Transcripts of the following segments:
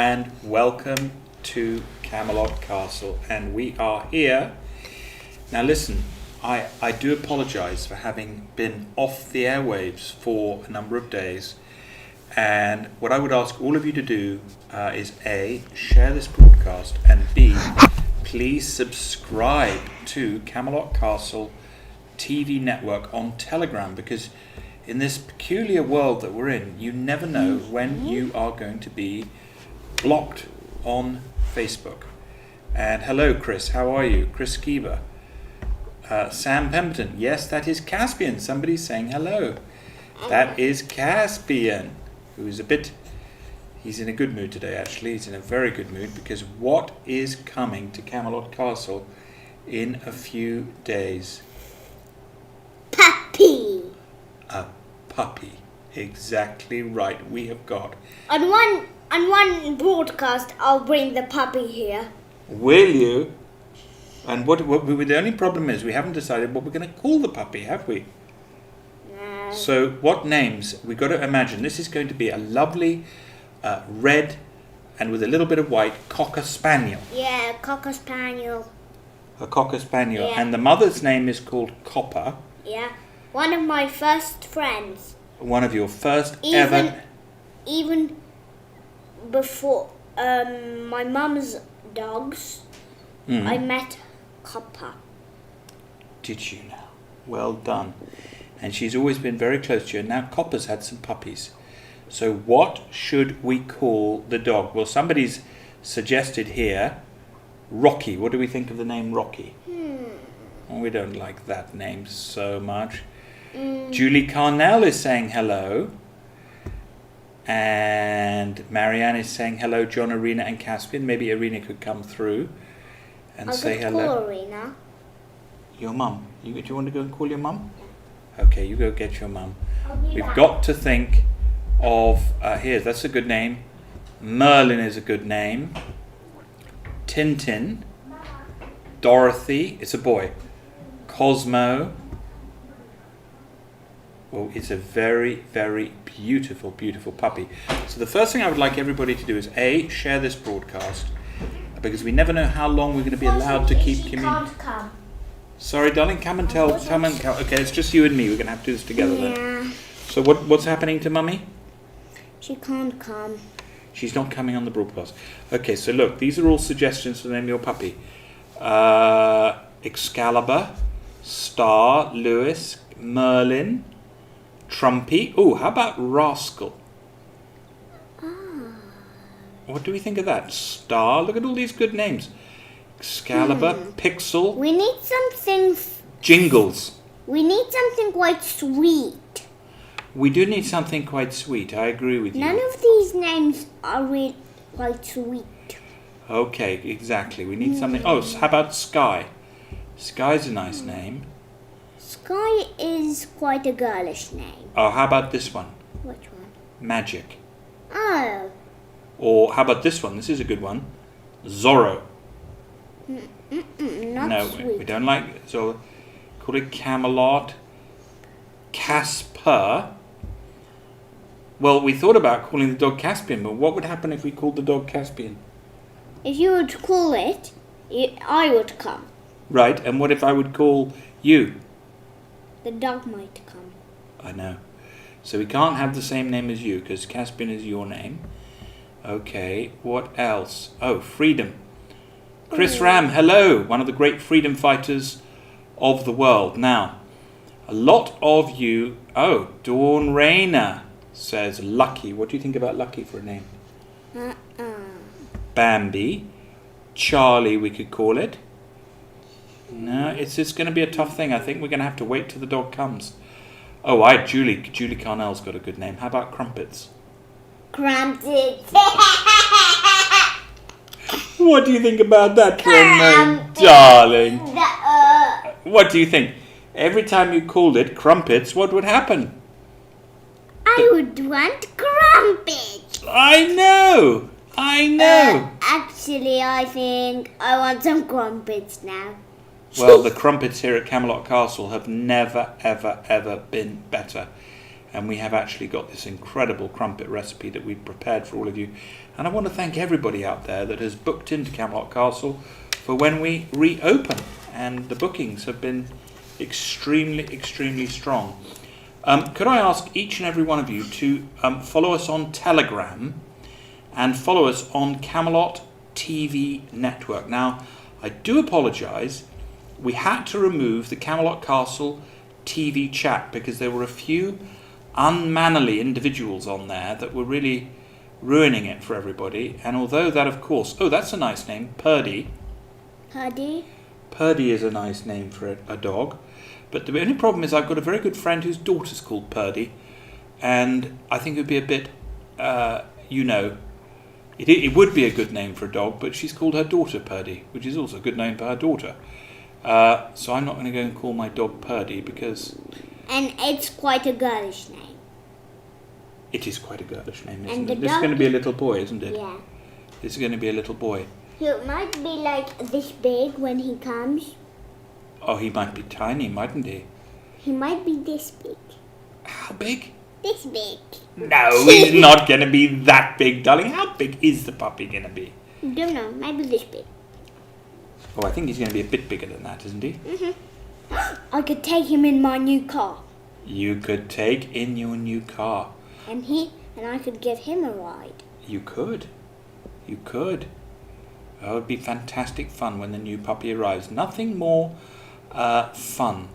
and welcome to Camelot Castle. And we are here. Now listen, I do apologise for having been off the airwaves for a number of days. And what I would ask all of you to do is A, share this broadcast, and B, please subscribe to Camelot Castle TV network on Telegram, because in this peculiar world that we're in, you never know when you are going to be blocked on Facebook. And hello, Chris, how are you? Chris Skiba. Sam Pemberton, yes, that is Caspian. Somebody's saying hello. That is Caspian, who's he's in a good mood today, actually. He's in a very good mood, because what is coming to Camelot Castle in a few days? Puppy. A puppy. Exactly right. We have got. On one broadcast, I'll bring the puppy here. Will you? And the only problem is we haven't decided what we're going to call the puppy, have we? No. So what names? We've got to imagine this is going to be a lovely red and with a little bit of white Cocker Spaniel. Yeah, Cocker Spaniel. A Cocker Spaniel. Yeah. And the mother's name is called Copper. Yeah. One of my first friends. One of your first ever. Even before my mum's dogs, I met Copper. Did you now? Well done. And she's always been very close to you. And now Copper's had some puppies. So what should we call the dog? Well, somebody's suggested here Rocky. What do we think of the name Rocky? Oh, we don't like that name so much. Julie Carnell is saying hello. And Marianne is saying hello, John, Arena and Caspian. Maybe Arena could come through and say hello. I'll call Arena. Your mum. Do you want to go and call your mum? Yeah. Okay, you go get your mum. We've back. got to think of, that's a good name. Merlin is a good name. Tintin. Dorothy, it's a boy. Cosmo. Oh, it's a very, very beautiful, beautiful puppy. So the first thing I would like everybody to do is A, share this broadcast, because we never know how long we're going to be allowed to keep communicating. Can't come. Sorry, darling, come and tell. Okay, it's just you and me. We're going to have to do this together then. Yeah. So what's happening to Mummy? She can't come. She's not coming on the broadcast. Okay, so look, these are all suggestions for the name of your puppy. Excalibur, Star, Lewis, Merlin, Trumpy. Oh, how about Rascal? What do we think of that? Star. Look at all these good names. Excalibur, Pixel. We need something. Jingles. We need something quite sweet. We do need something quite sweet. I agree with you. None of these names are really quite sweet. Okay, exactly. We need something. Oh, how about Sky? Sky's a nice name. Sky is quite a girlish name. Oh, how about this one? Which one? Magic. Oh. Or how about this one? This is a good one. Zorro. Not sweet. We don't like Zorro. Call it Camelot. Casper. Well, we thought about calling the dog Caspian, but what would happen if we called the dog Caspian? If you would call it, I would come. Right, and what if I would call you? The dog might come. I know. So we can't have the same name as you, because Caspian is your name. Okay, what else? Oh, Freedom. Chris Ram, hello, one of the great freedom fighters of the world. Now, a lot of you... Oh, Dawn Rayner says Lucky. What do you think about Lucky for a name? Bambi. Charlie, we could call it. No, it's going to be a tough thing. I think we're going to have to wait till the dog comes. Oh, Julie Carnell's got a good name. How about Crumpets? Crumpets. What do you think about that for a name, darling? What do you think? Every time you called it Crumpets, what would happen? I would want crumpets. I know. Actually, I think I want some crumpets now. Well, the crumpets here at Camelot Castle have never, ever, ever been better. and we have actually got this incredible crumpet recipe that we've prepared for all of you. And I want to thank everybody out there that has booked into Camelot Castle for when we reopen, and the bookings have been extremely strong. Could I ask each and every one of you to follow us on Telegram and follow us on Camelot TV Network. Now, I do apologise, we had to remove the Camelot Castle TV chat because there were a few unmannerly individuals on there that were really ruining it for everybody. And although that, of course, oh, that's a nice name, Purdy. Purdy is a nice name for a dog. But the only problem is I've got a very good friend whose daughter's called Purdy, and I think it would be a bit, it would be a good name for a dog, but she's called her daughter Purdy, which is also a good name for her daughter. So I'm not going to go and call my dog Purdy because... And it's quite a girlish name. It is quite a girlish name, isn't it? This is going to be a little boy, isn't it? Yeah. This is going to be a little boy. He might be like this big when he comes. Oh, he might be tiny, mightn't he? He might be this big. How big? This big. No, he's not going to be that big, darling. How big is the puppy going to be? Don't know. Maybe this big. Oh, I think he's going to be a bit bigger than that, isn't he? Mm-hmm. I could take him in my new car. You could take in your new car. And I could give him a ride. You could. You could. That would be fantastic fun when the new puppy arrives. Nothing more fun.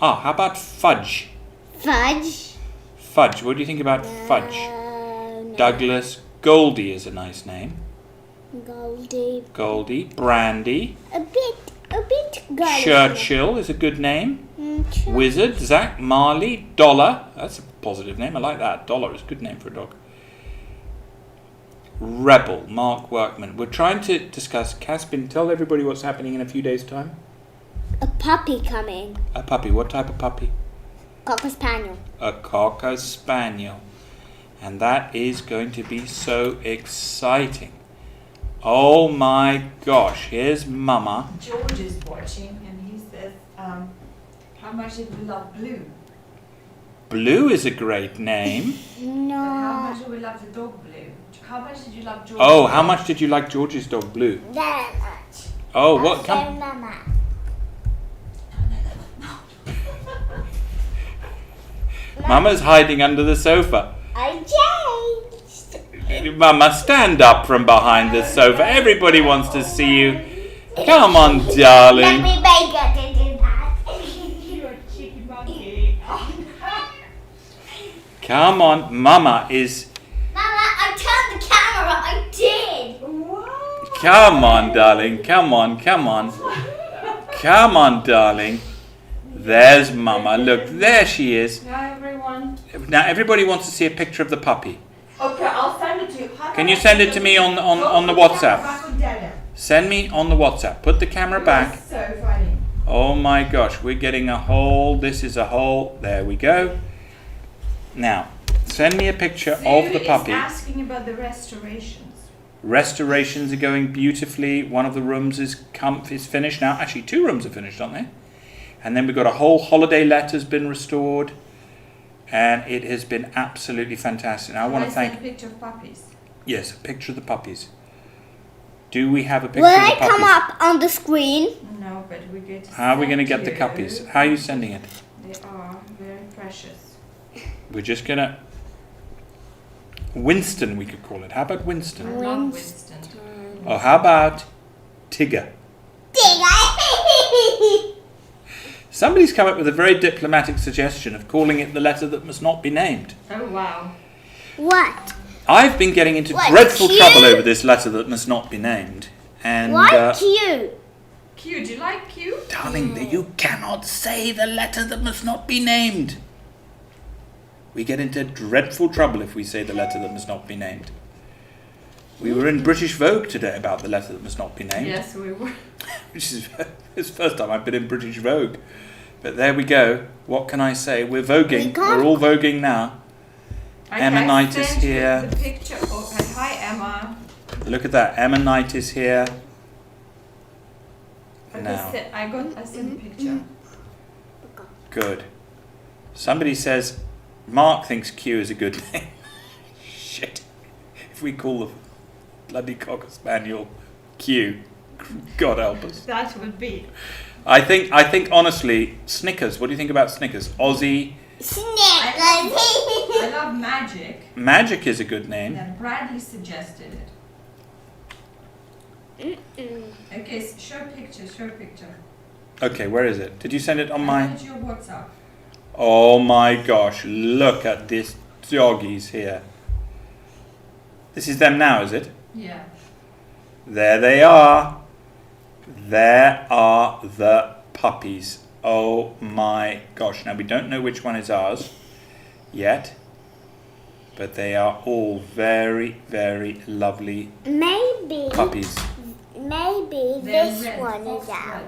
How about Fudge? Fudge? Fudge. What do you think about Fudge? No. Douglas. Goldie is a nice name. Goldie. Brandy. A bit girlish. Churchill is a good name. Churchill. Wizard. Zach. Marley. Dollar. That's a positive name. I like that. Dollar is a good name for a dog. Rebel. Mark Workman. We're trying to discuss... Caspin, tell everybody what's happening in a few days' time. A puppy coming. A puppy. What type of puppy? Cocker Spaniel. A Cocker Spaniel. And that is going to be so exciting. Oh my gosh. Here's Mama. George is watching and he says, how much did we love Blue? Blue is a great name. No. But how much do we love the dog Blue? How much did you love George? Oh, how much did you like George's dog Blue? That much. Oh, what? Come. Mama. Mama's hiding under the sofa. I changed. Mama, stand up from behind the sofa. Everybody wants to see you. Come on, darling. Let me bake it to do that. You're a cheeky monkey. Come on. Mama is... Mama, I turned the camera. I did. What? Come on, darling. Come on. Come on. Come on, darling. There's Mama. Look, there she is. Hi, everyone. Now, everybody wants to see a picture of the puppy. Okay, I'll send it to you. Can you send it to me on the WhatsApp? Send me on the WhatsApp. Put the camera back. So funny. Oh my gosh, we're getting a whole, this is a whole, there we go. Now, send me a picture of the puppy. Sue is asking about the restorations. Restorations are going beautifully. One of the rooms is finished now. Actually, 2 rooms are finished, aren't they? And then we've got a whole holiday let has been restored. And it has been absolutely fantastic. Now, I want to thank... Send a picture of puppies. Yes, a picture of the puppies. Do we have a picture Will of the I puppies? come up on the screen? No, but we're going to How are we going to send get the you- puppies? How are you sending it? They are very precious. We're just going to... Winston, we could call it. How about I Winston? love Winston. Oh, how about Tigger? Somebody's come up with a very diplomatic suggestion of calling it the letter that must not be named. Oh, wow. What? I've been getting into What, dreadful Q? trouble over this letter that must not be named. And, Why cute? Q, do you like Q? darling, you cannot say the letter that must not be named. We get into dreadful trouble if we say the letter that must not be named. We were in British Vogue today about the letter that must not be named. Yes, we were. Which is it's the first time I've been in British Vogue. But there we go. What can I say? We're voguing. We're all voguing now. Emma-nitis sent you here. The picture. Okay, hi, Emma. Look at that. Emma-nitis here. Okay, Now. I sent a picture. Good. Somebody says Mark thinks Q is a good name. Shit. If we call the bloody Cocker Spaniel Q, God help us. That would be. I think honestly, Snickers. What do you think about Snickers? Aussie. I love Magic. Magic is a good name. And Bradley suggested it. Okay, show a picture. Okay, where is it? Did you send it on I my... sent your WhatsApp. Oh my gosh, look at this doggies here. This is them now, is it? Yeah. There they are. There are the puppies. Oh my gosh. Now we don't know which one is ours yet, but they are all very, very lovely puppies. Maybe They're this red, one fox is red. ours.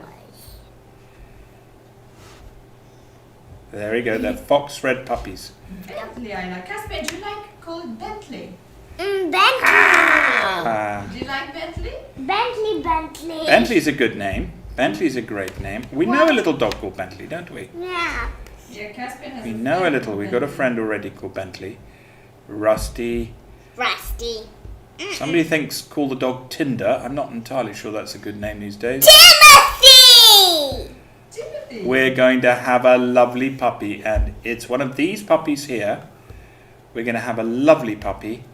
There we go, they're fox red puppies. Bentley, I like. Casper, do you like call it Bentley? Bentley. Do you like Bentley? Bentley. Bentley's a good name. Bentley's a great name. We know a little dog called Bentley, don't we? Yeah. Yeah, Casper has We a know a friend little. called We've got a Bentley. friend already called Bentley. Rusty. Somebody thinks call the dog Tinder. I'm not entirely sure that's a good name these days. Timothy. We're going to have a lovely puppy, and it's one of these puppies here. We're going to have a lovely puppy,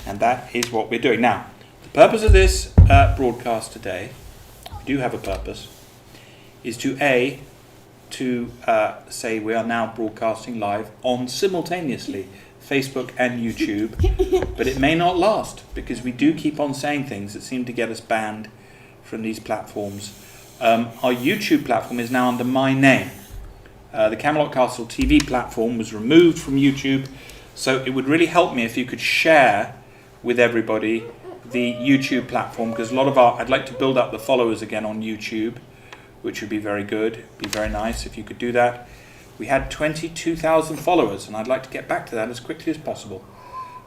and that is what we're doing. Now, the purpose of this broadcast today, we do have a purpose, is to say we are now broadcasting live on simultaneously Facebook and YouTube, but it may not last because we do keep on saying things that seem to get us banned from these platforms. Our YouTube platform is now under my name. The Camelot Castle TV platform was removed from YouTube, so it would really help me if you could share with everybody the YouTube platform, because I'd like to build up the followers again on YouTube, which would be very good, be very nice if you could do that. We had 22,000 followers, and I'd like to get back to that as quickly as possible.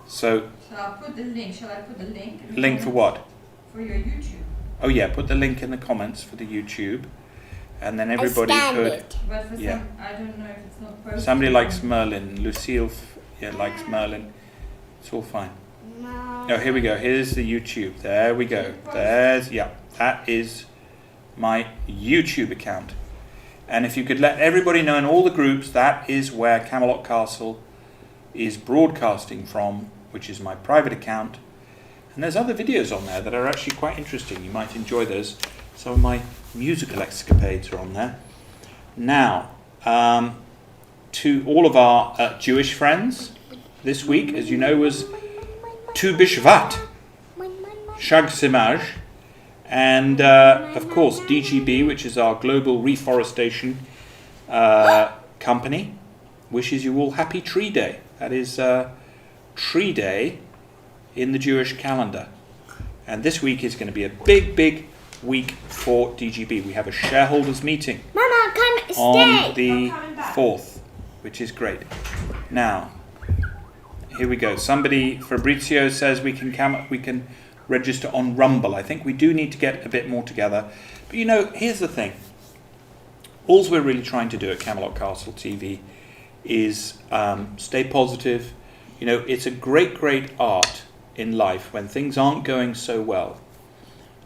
So I'll put the link. Shall I put the link? Link for what? For your YouTube. Oh yeah, put the link in the comments for the YouTube, and then everybody could. But for Yeah. some, I don't know if it's not posted. Somebody likes Merlin. Lucille, likes Merlin. It's all fine. Oh, here we go. Here's the YouTube. There we go. That is my YouTube account. And if you could let everybody know in all the groups, that is where Camelot Castle is broadcasting from, which is my private account. And there's other videos on there that are actually quite interesting. You might enjoy those. Some of my musical escapades are on there. Now, to all of our Jewish friends, this week, as you know, was Tu B'Shvat, Shag Simaj, and of course DGB, which is our global reforestation company, wishes you all happy Tree Day. That is Tree Day in the Jewish calendar. And this week is going to be a big week for DGB. We have a shareholders meeting Mama, come on stay. the 4th, which is great. Now, here we go. Somebody, Fabrizio, says we can register on Rumble. I think we do need to get a bit more together. But you know, here's the thing. All we're really trying to do at Camelot Castle TV is stay positive. You know, it's a great art in life when things aren't going so well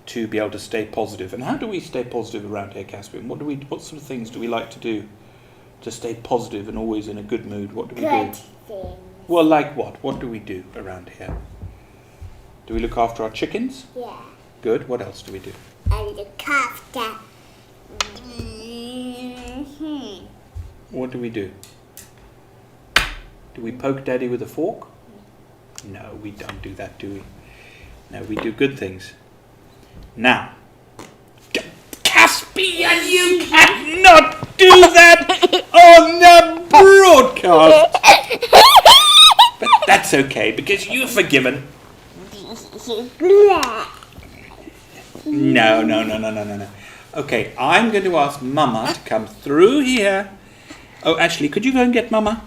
to be able to stay positive. And how do we stay positive around here, Caspian? What sort of things do we like to do to stay positive and always in a good mood? What do we do? Thing. Well, like what? What do we do around here? Do we look after our chickens? Yeah. Good. What else do we do? And the kafta. What do we do? Do we poke Daddy with a fork? No, we don't do that, do we? No, we do good things. Now, Caspian, you cannot do that on the broadcast. But that's okay, because you're forgiven. No. Okay, I'm going to ask Mama to come through here. Oh, actually, could you go and get Mama?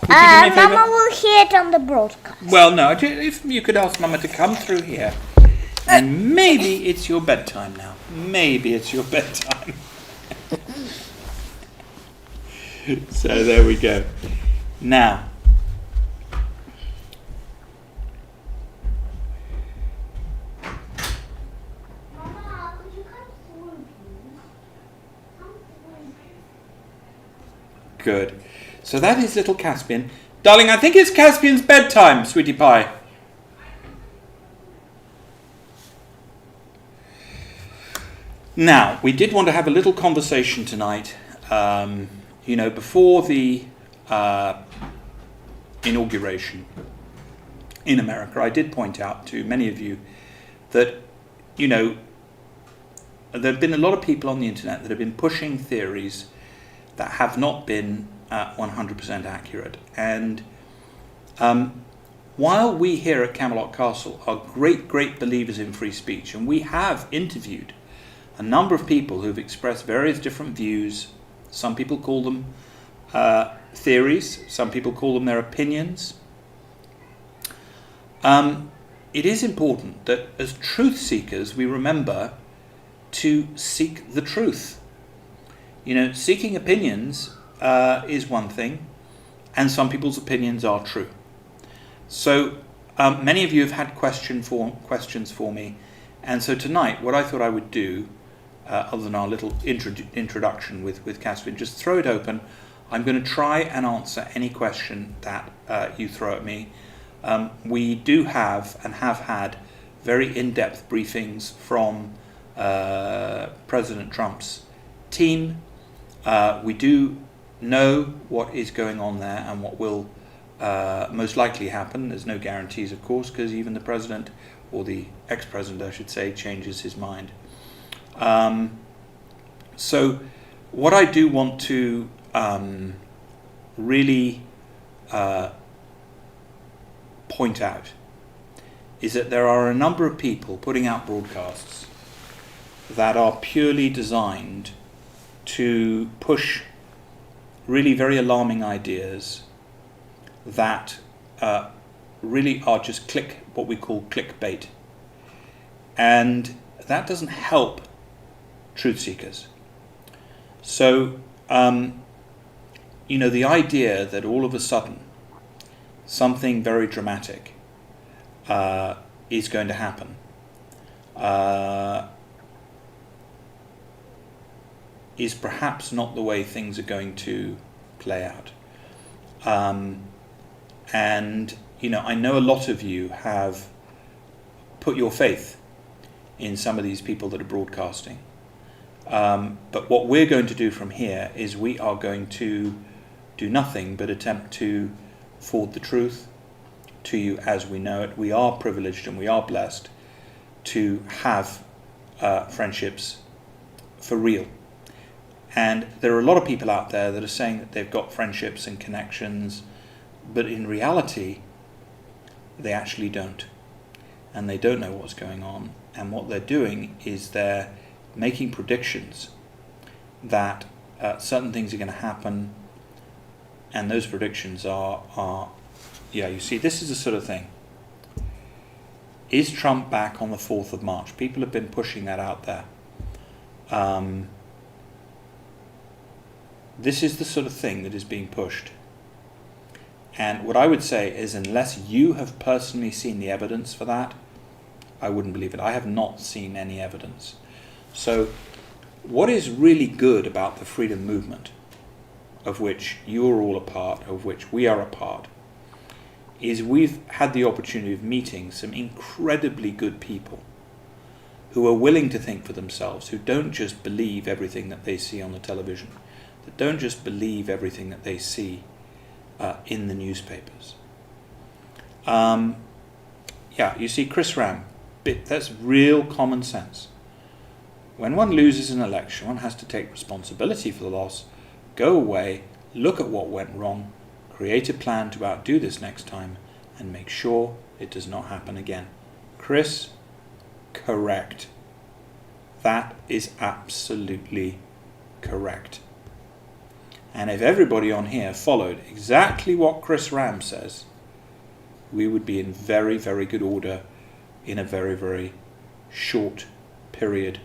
Would you do me a favour? Mama will hear it on the broadcast. Well, no, if you could ask Mama to come through here. And maybe it's your bedtime now. Maybe it's your bedtime. So there we go. Now, Good. So that is little Caspian. Darling, I think it's Caspian's bedtime, sweetie pie. Now, we did want to have a little conversation tonight. Before the inauguration in America, I did point out to many of you that, there have been a lot of people on the internet that have been pushing theories that have not been 100% accurate. And while we here at Camelot Castle are great believers in free speech, and we have interviewed a number of people who've expressed various different views, some people call them theories, some people call them their opinions. It is important that as truth seekers we remember to seek the truth. Seeking opinions is one thing, and some people's opinions are true. So many of you have had questions for me, and so tonight what I thought I would do, other than our little introduction with Caspian, just throw it open. I'm going to try and answer any question that you throw at me. We do have and have had very in-depth briefings from President Trump's team. We do know what is going on there and what will most likely happen. There's no guarantees, of course, because even the president, or the ex-president, I should say, changes his mind. So what I do want to really point out is that there are a number of people putting out broadcasts that are purely designed to push really very alarming ideas that really are just what we call clickbait. And that doesn't help truth seekers. So, the idea that all of a sudden something very dramatic is going to happen is perhaps not the way things are going to play out. And I know a lot of you have put your faith in some of these people that are broadcasting. But what we're going to do from here is we are going to do nothing but attempt to forward the truth to you as we know it. We are privileged and we are blessed to have friendships for real. And there are a lot of people out there that are saying that they've got friendships and connections, but in reality, they actually don't. And they don't know what's going on. And what they're doing is they're making predictions that certain things are going to happen, and those predictions are you see, this is the sort of thing. Is Trump back on the 4th of March? People have been pushing that out there. This is the sort of thing that is being pushed. And what I would say is, unless you have personally seen the evidence for that, I wouldn't believe it. I have not seen any evidence. So what is really good about the freedom movement, of which you're all a part, of which we are a part, is we've had the opportunity of meeting some incredibly good people who are willing to think for themselves, who don't just believe everything that they see on the television, that don't just believe everything that they see in the newspapers. You see, Chris Ram, that's real common sense. When one loses an election, one has to take responsibility for the loss, go away, look at what went wrong, create a plan to outdo this next time, and make sure it does not happen again. Chris, correct. That is absolutely correct. And if everybody on here followed exactly what Chris Ram says, we would be in very, very good order in a very, very short period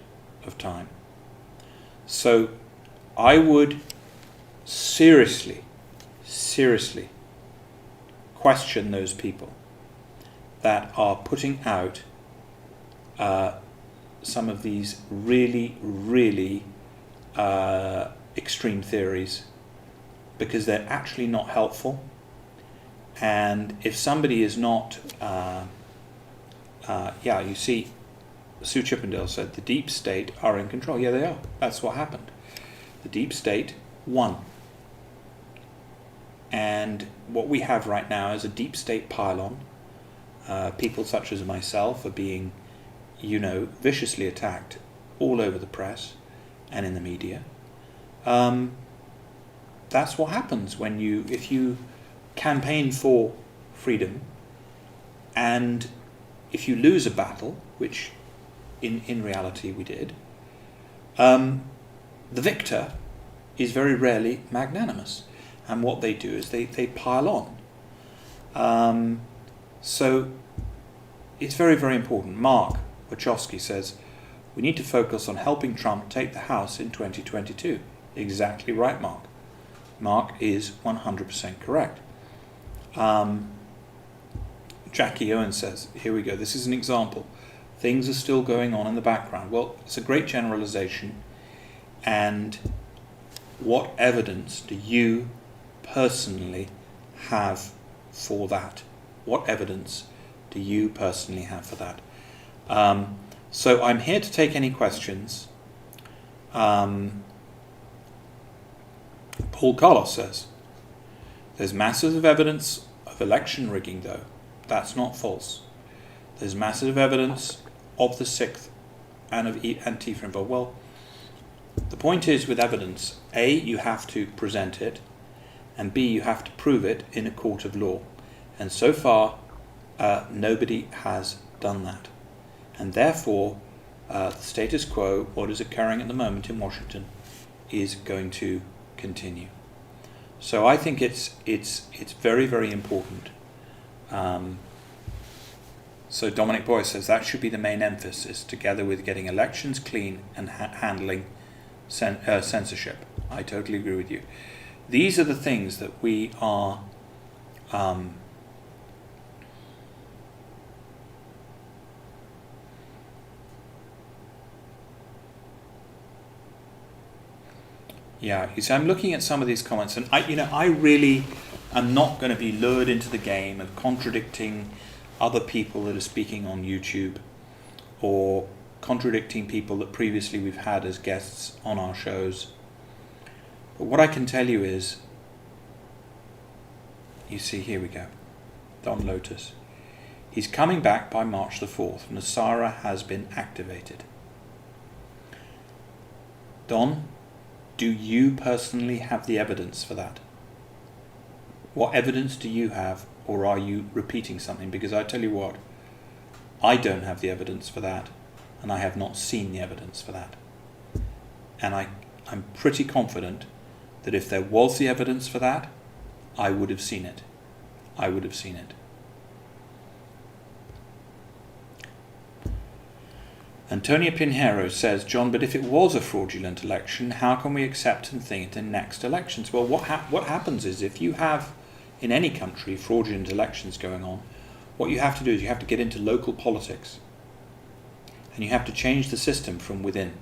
of time. So I would seriously question those people that are putting out some of these really, really extreme theories because they're actually not helpful. And if somebody is not, you see, Sue Chippendale said the deep state are in control. Yeah, they are. That's what happened. The deep state won. And what we have right now is a deep state pylon. People such as myself are being, viciously attacked all over the press and in the media. That's what happens if you campaign for freedom, and if you lose a battle, which in reality we did, the victor is very rarely magnanimous. And what they do is they pile on. So it's very, very important. Mark Wachowski says, we need to focus on helping Trump take the House in 2022. Exactly right, Mark. Mark is 100% correct. Jackie Owen says, here we go, this is an example. Things are still going on in the background. Well, it's a great generalization. And what evidence do you personally have for that? What evidence do you personally have for that? So I'm here to take any questions. Paul Carlos says, there's massive evidence of election rigging though. That's not false. There's massive evidence of the 6th and of Antifa involved. Well, the point is with evidence, A, you have to present it, and B, you have to prove it in a court of law. And so far, nobody has done that. And therefore, the status quo, what is occurring at the moment in Washington, is going to continue. So I think it's very, very important. So Dominic Boyce says that should be the main emphasis, together with getting elections clean and handling censorship. I totally agree with you. These are the things that we are you see, I'm looking at some of these comments, and I really am not going to be lured into the game of contradicting other people that are speaking on YouTube, or contradicting people that previously we've had as guests on our shows. But what I can tell you is, you see, here we go, Don Lotus. He's coming back by March the 4th. Nasara has been activated. Don, do you personally have the evidence for that? What evidence do you have, or are you repeating something? Because I tell you what, I don't have the evidence for that, and I have not seen the evidence for that. And I'm pretty confident that if there was the evidence for that, I would have seen it. I would have seen it. Antonia Pinheiro says, John, but if it was a fraudulent election, how can we accept and think in next elections? Well, what happens is, if you have, in any country, fraudulent elections going on, what you have to do is you have to get into local politics. And you have to change the system from within.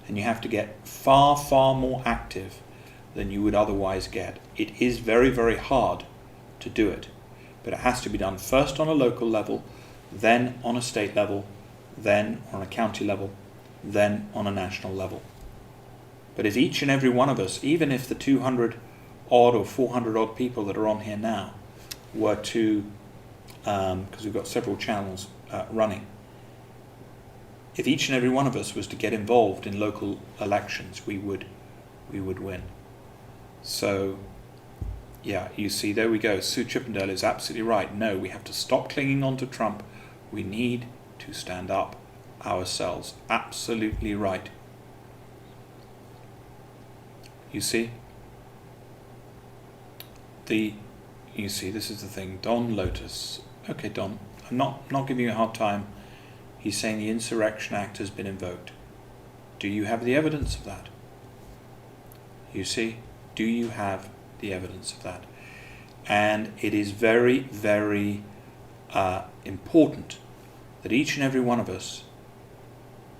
And you have to get far, far more active than you would otherwise get. It is very, very hard to do it. But it has to be done first on a local level, then on a state level, then on a county level, then on a national level. But if each and every one of us, even if the 200 odd or 400 odd people that are on here now were to, because we've got several channels running, if each and every one of us was to get involved in local elections, we would win. So, yeah, you see, there we go. Sue Chippendale is absolutely right. No, we have to stop clinging on to Trump. We need to stand up ourselves. Absolutely right. You see? You see, this is the thing. Don Lotus. Okay, Don, I'm not giving you a hard time. He's saying the Insurrection Act has been invoked. Do you have the evidence of that? You see? Do you have the evidence of that? And it is very, very important that each and every one of us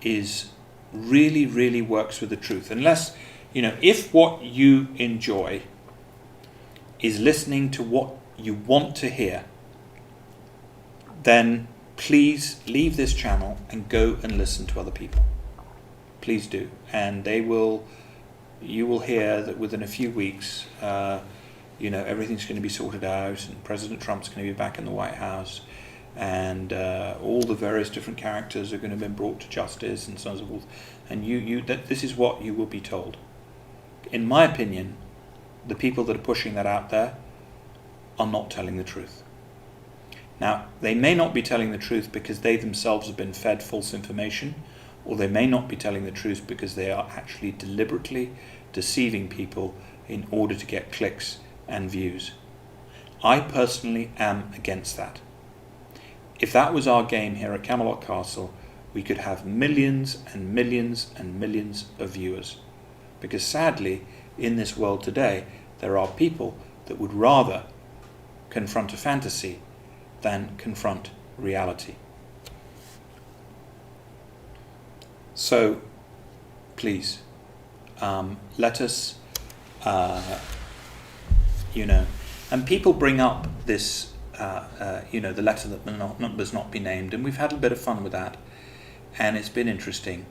is really, really works with the truth. Unless, if what you enjoy is listening to what you want to hear, then please leave this channel and go and listen to other people. Please do. And you will hear that within a few weeks, everything's going to be sorted out, and President Trump's going to be back in the White House, and all the various different characters are going to be brought to justice, and so on and so forth. And this is what you will be told. In my opinion, the people that are pushing that out there are not telling the truth. Now, they may not be telling the truth because they themselves have been fed false information, or they may not be telling the truth because they are actually deliberately deceiving people in order to get clicks and views. I personally am against that. If that was our game here at Camelot Castle, we could have millions and millions and millions of viewers. Because sadly, in this world today, there are people that would rather confront a fantasy than confront reality. So, please, let us, and people bring up this, the letter that must not be named, and we've had a bit of fun with that, and it's been interesting.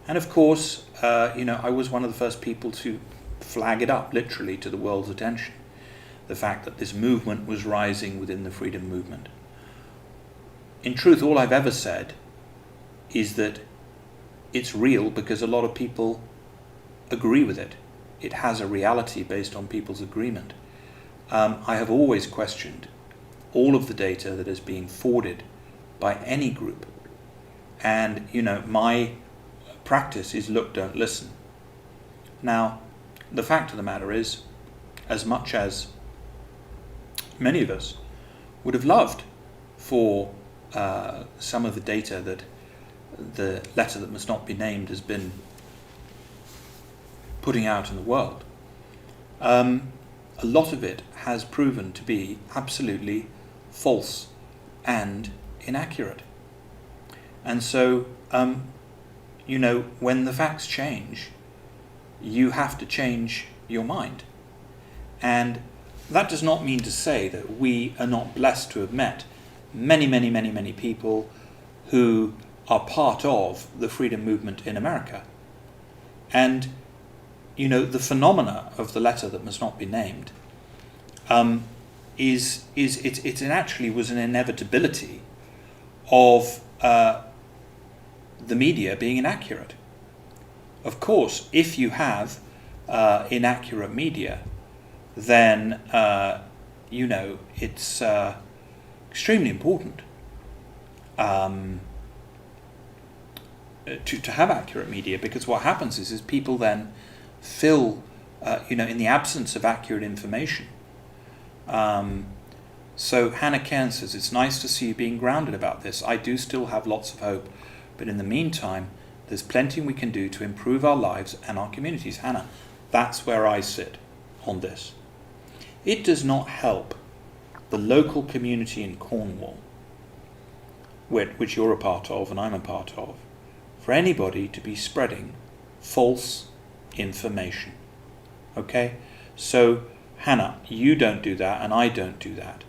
And of course, I was one of the first people to flag it up, literally, to the world's attention. The fact that this movement was rising within the freedom movement. In truth, all I've ever said is that it's real because a lot of people agree with it. It has a reality based on people's agreement. I have always questioned all of the data that is being forwarded by any group. And, my practice is look, don't listen. Now, the fact of the matter is, as much as many of us would have loved for some of the data that the letter that must not be named has been putting out in the world, a lot of it has proven to be absolutely false and inaccurate. And so, when the facts change, you have to change your mind. And that does not mean to say that we are not blessed to have met many, many, many, many people who are part of the freedom movement in America. And, the phenomena of the letter that must not be named it actually was an inevitability of the media being inaccurate. Of course, if you have inaccurate media, then it's extremely important to have accurate media, because what happens is people then fill, in the absence of accurate information. So Hannah Cairn says, it's nice to see you being grounded about this. I do still have lots of hope, but in the meantime, there's plenty we can do to improve our lives and our communities. Hannah, that's where I sit on this. It does not help the local community in Cornwall, which you're a part of and I'm a part of, for anybody to be spreading false information. Okay? So, Hannah, you don't do that and I don't do that.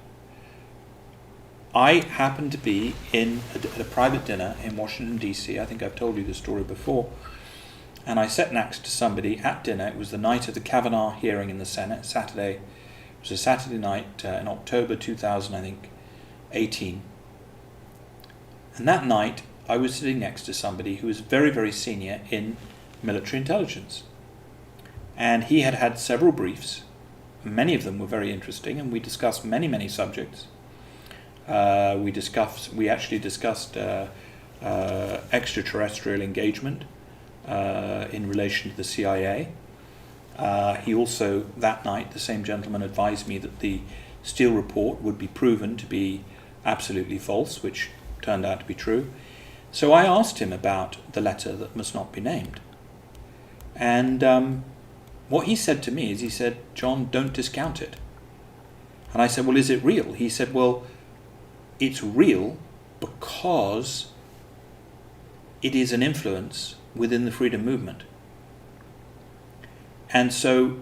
I happened to be at a private dinner in Washington, D.C. I think I've told you this story before. And I sat next to somebody at dinner. It was the night of the Kavanaugh hearing in the Senate, Saturday. It was a Saturday night in October 2018. And that night, I was sitting next to somebody who was very, very senior in military intelligence. And he had had several briefs. Many of them were very interesting, and we discussed many, many subjects. We actually discussed extraterrestrial engagement in relation to the CIA. He also, that night, the same gentleman advised me that the Steele report would be proven to be absolutely false, which turned out to be true. So I asked him about the letter that must not be named. And what he said to me is, he said, John, don't discount it. And I said, well, is it real? He said, well, it's real because it is an influence within the freedom movement. And so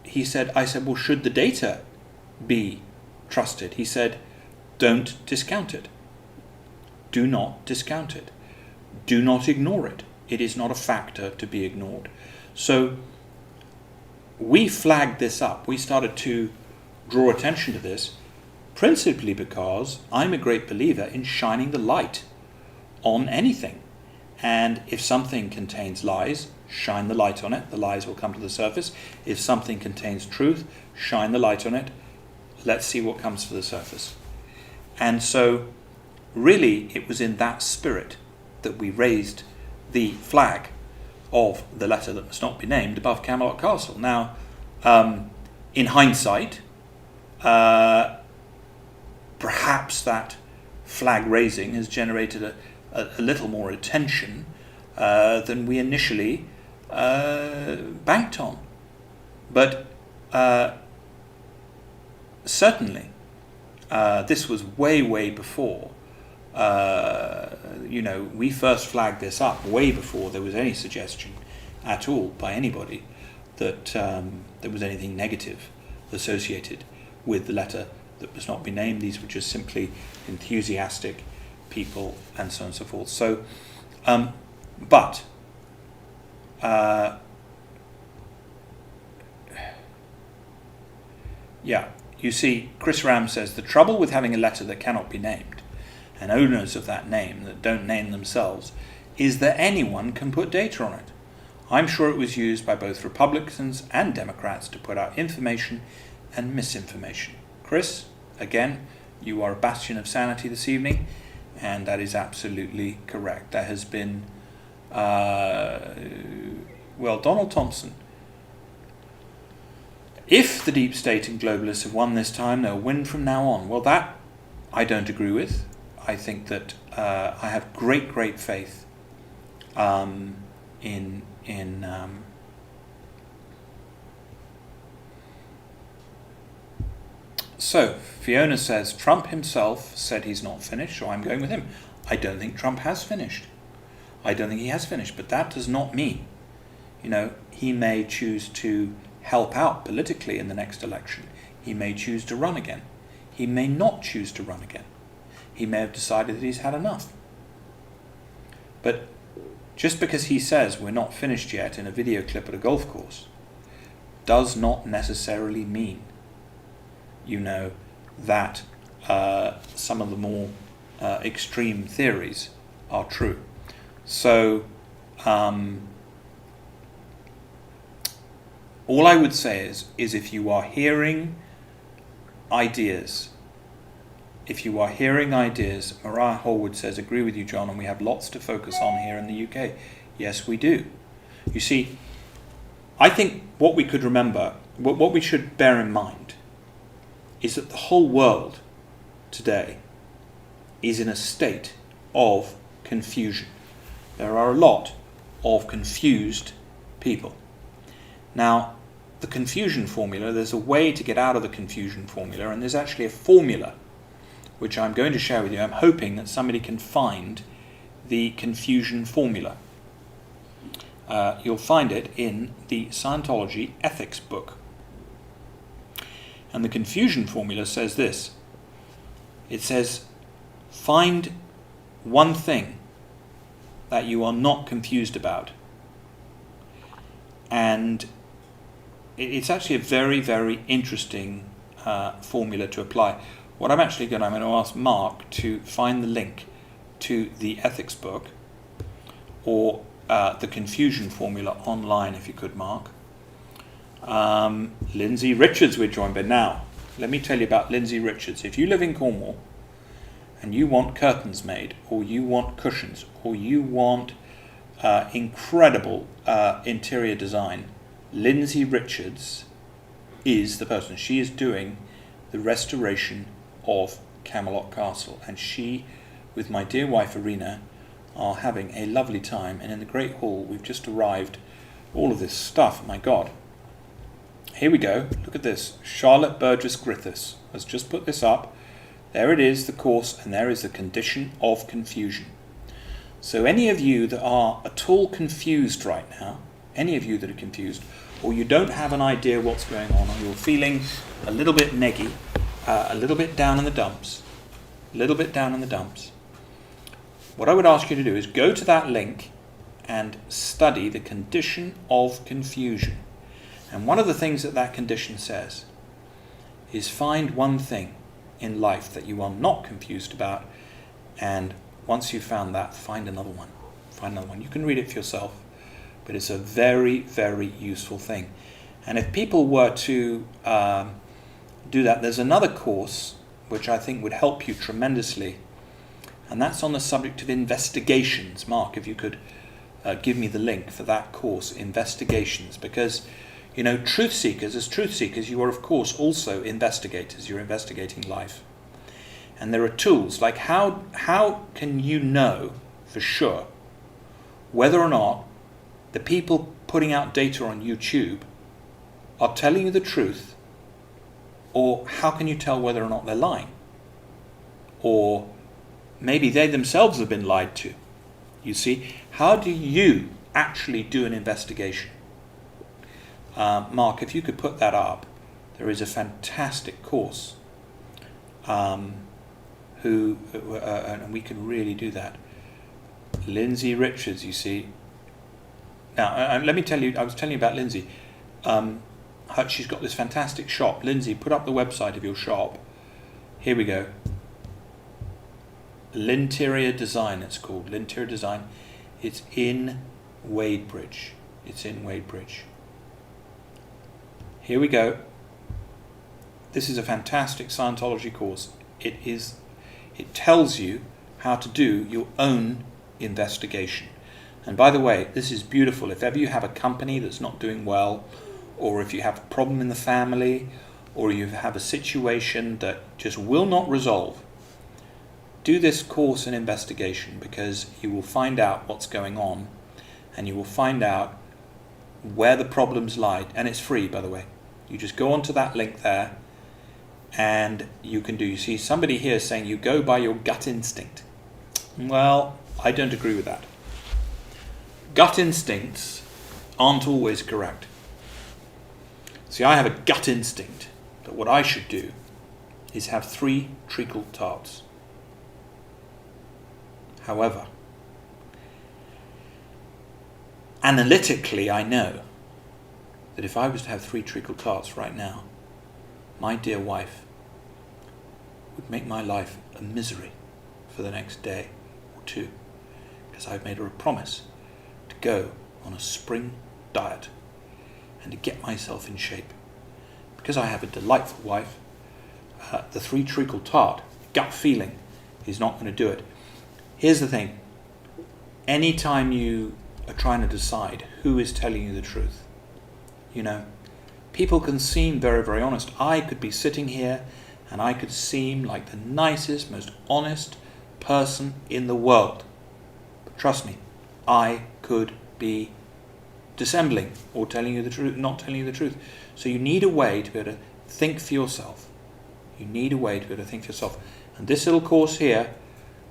I said, well, should the data be trusted? He said, don't discount it. Do not discount it. Do not ignore it. It is not a factor to be ignored. So we flagged this up. We started to draw attention to this, principally because I'm a great believer in shining the light on anything. And if something contains lies, shine the light on it. The lies will come to the surface. If something contains truth, shine the light on it. Let's see what comes to the surface. And so really it was in that spirit that we raised the flag of the letter that must not be named above Camelot Castle. Now, in hindsight, perhaps that flag raising has generated a little more attention than we initially banked on. But certainly, this was way before. We first flagged this up way before there was any suggestion at all by anybody that there was anything negative associated with the letter that must not be named. These were just simply enthusiastic people and so on and so forth. So, you see, Chris Ram says, the trouble with having a letter that cannot be named, and owners of that name that don't name themselves, is that anyone can put data on it. I'm sure it was used by both Republicans and Democrats to put out information and misinformation. Chris, again, you are a bastion of sanity this evening, and that is absolutely correct. There has been, Donald Thompson. If the deep state and globalists have won this time, they'll win from now on. Well, that I don't agree with. I think that I have great faith in So, Fiona says, Trump himself said he's not finished, so I'm going with him. I don't think Trump has finished. I don't think he has finished, but that does not mean, he may choose to help out politically in the next election. He may choose to run again. He may not choose to run again. He may have decided that he's had enough. But just because he says we're not finished yet in a video clip at a golf course does not necessarily mean, that some of the more extreme theories are true. So all I would say is if you are hearing ideas, Mariah Holwood says, agree with you, John, and we have lots to focus on here in the UK. Yes, we do. You see, I think what we could remember, what we should bear in mind, is that the whole world today is in a state of confusion. There are a lot of confused people. Now, the confusion formula, there's a way to get out of the confusion formula, and there's actually a formula which I'm going to share with you. I'm hoping that somebody can find the confusion formula. You'll find it in the Scientology ethics book. And the confusion formula says this. It says, find one thing that you are not confused about. And it's actually a very interesting formula to apply. What I'm going to ask Mark to find the link to the ethics book, or the confusion formula online, if you could, Mark. Lindsay Richards we're joined by now. Let me tell you about Lindsay Richards. If you live in Cornwall and you want curtains made, or you want cushions, or you want incredible interior design, Lindsay Richards is the person. She is doing the restoration of Camelot Castle, and she, with my dear wife Irina, are having a lovely time. And in the Great Hall we've just arrived, all of this stuff, my God. Here we go, look at this. Charlotte Burgess Griffiths has just put this up. There it is, the course, and there is the condition of confusion. So any of you that are at all confused right now, any of you that are confused, or you don't have an idea what's going on, or you're feeling a little bit neggy, a little bit down in the dumps, what I would ask you to do is go to that link and study the condition of confusion. And one of the things that condition says is find one thing in life that you are not confused about, and once you've found that, find another one. You can read it for yourself, but it's a very, very useful thing. And if people were to do that, there's another course which I think would help you tremendously, and that's on the subject of investigations. Mark, if you could give me the link for that course, investigations, because truth seekers, you are of course also investigators. You're investigating life, and there are tools like how can you know for sure whether or not the people putting out data on YouTube are telling you the truth, or how can you tell whether or not they're lying? Or maybe they themselves have been lied to. You see, how do you actually do an investigation? Mark, if you could put that up, there is a fantastic course and we can really do that. Lindsay Richards, you see. Now, let me tell you, I was telling you about Lindsay. She's got this fantastic shop. Lindsay, put up the website of your shop. Here we go. Linterior Design, it's called. Linterior Design. It's in Wadebridge. Here we go. This is a fantastic Scientology course. It tells you how to do your own investigation. And by the way, this is beautiful. If ever you have a company that's not doing well, or if you have a problem in the family, or you have a situation that just will not resolve, do this course in investigation, because you will find out what's going on, and you will find out where the problems lie. And it's free, by the way. You just go onto that link there, and you see somebody here saying you go by your gut instinct. Well, I don't agree with that. Gut instincts aren't always correct. See, I have a gut instinct that what I should do is have 3 treacle tarts. However, analytically I know that if I was to have 3 treacle tarts right now, my dear wife would make my life a misery for the next day or 2, because I've made her a promise to go on a spring diet and to get myself in shape. Because I have a delightful wife, the 3 treacle tart, gut feeling, is not going to do it. Here's the thing. Anytime you are trying to decide who is telling you the truth, people can seem very, very honest. I could be sitting here and I could seem like the nicest, most honest person in the world. But trust me, I could be dissembling or telling you the truth, not telling you the truth. So you need a way to be able to think for yourself. And this little course here,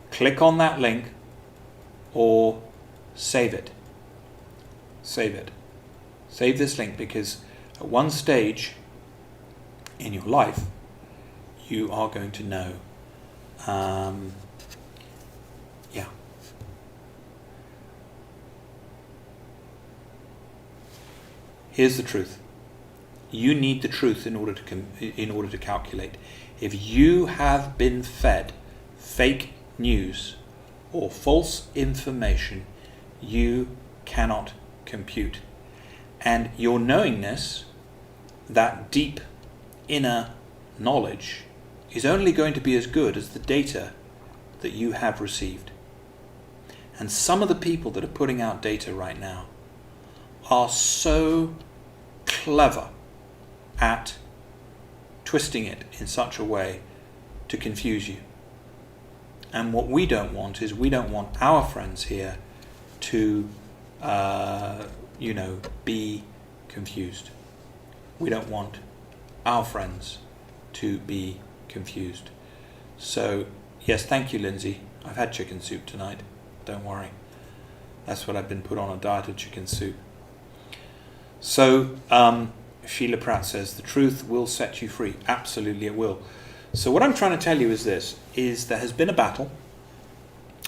click on that link or save it. Save this link, because at one stage in your life you are going to know. Here's the truth. You need the truth in order to calculate. If you have been fed fake news or false information, you cannot compute. And your knowingness, that deep inner knowledge, is only going to be as good as the data that you have received. And some of the people that are putting out data right now are so clever at twisting it in such a way to confuse you. And what we don't want is, we don't want our friends here to be confused. We don't want our friends to be confused. So yes, thank you, Lindsay. I've had chicken soup tonight, don't worry. That's what I've been put on, a diet of chicken soup. So Sheila Pratt says, the truth will set you free. Absolutely it will. So what I'm trying to tell you is this, is there has been a battle.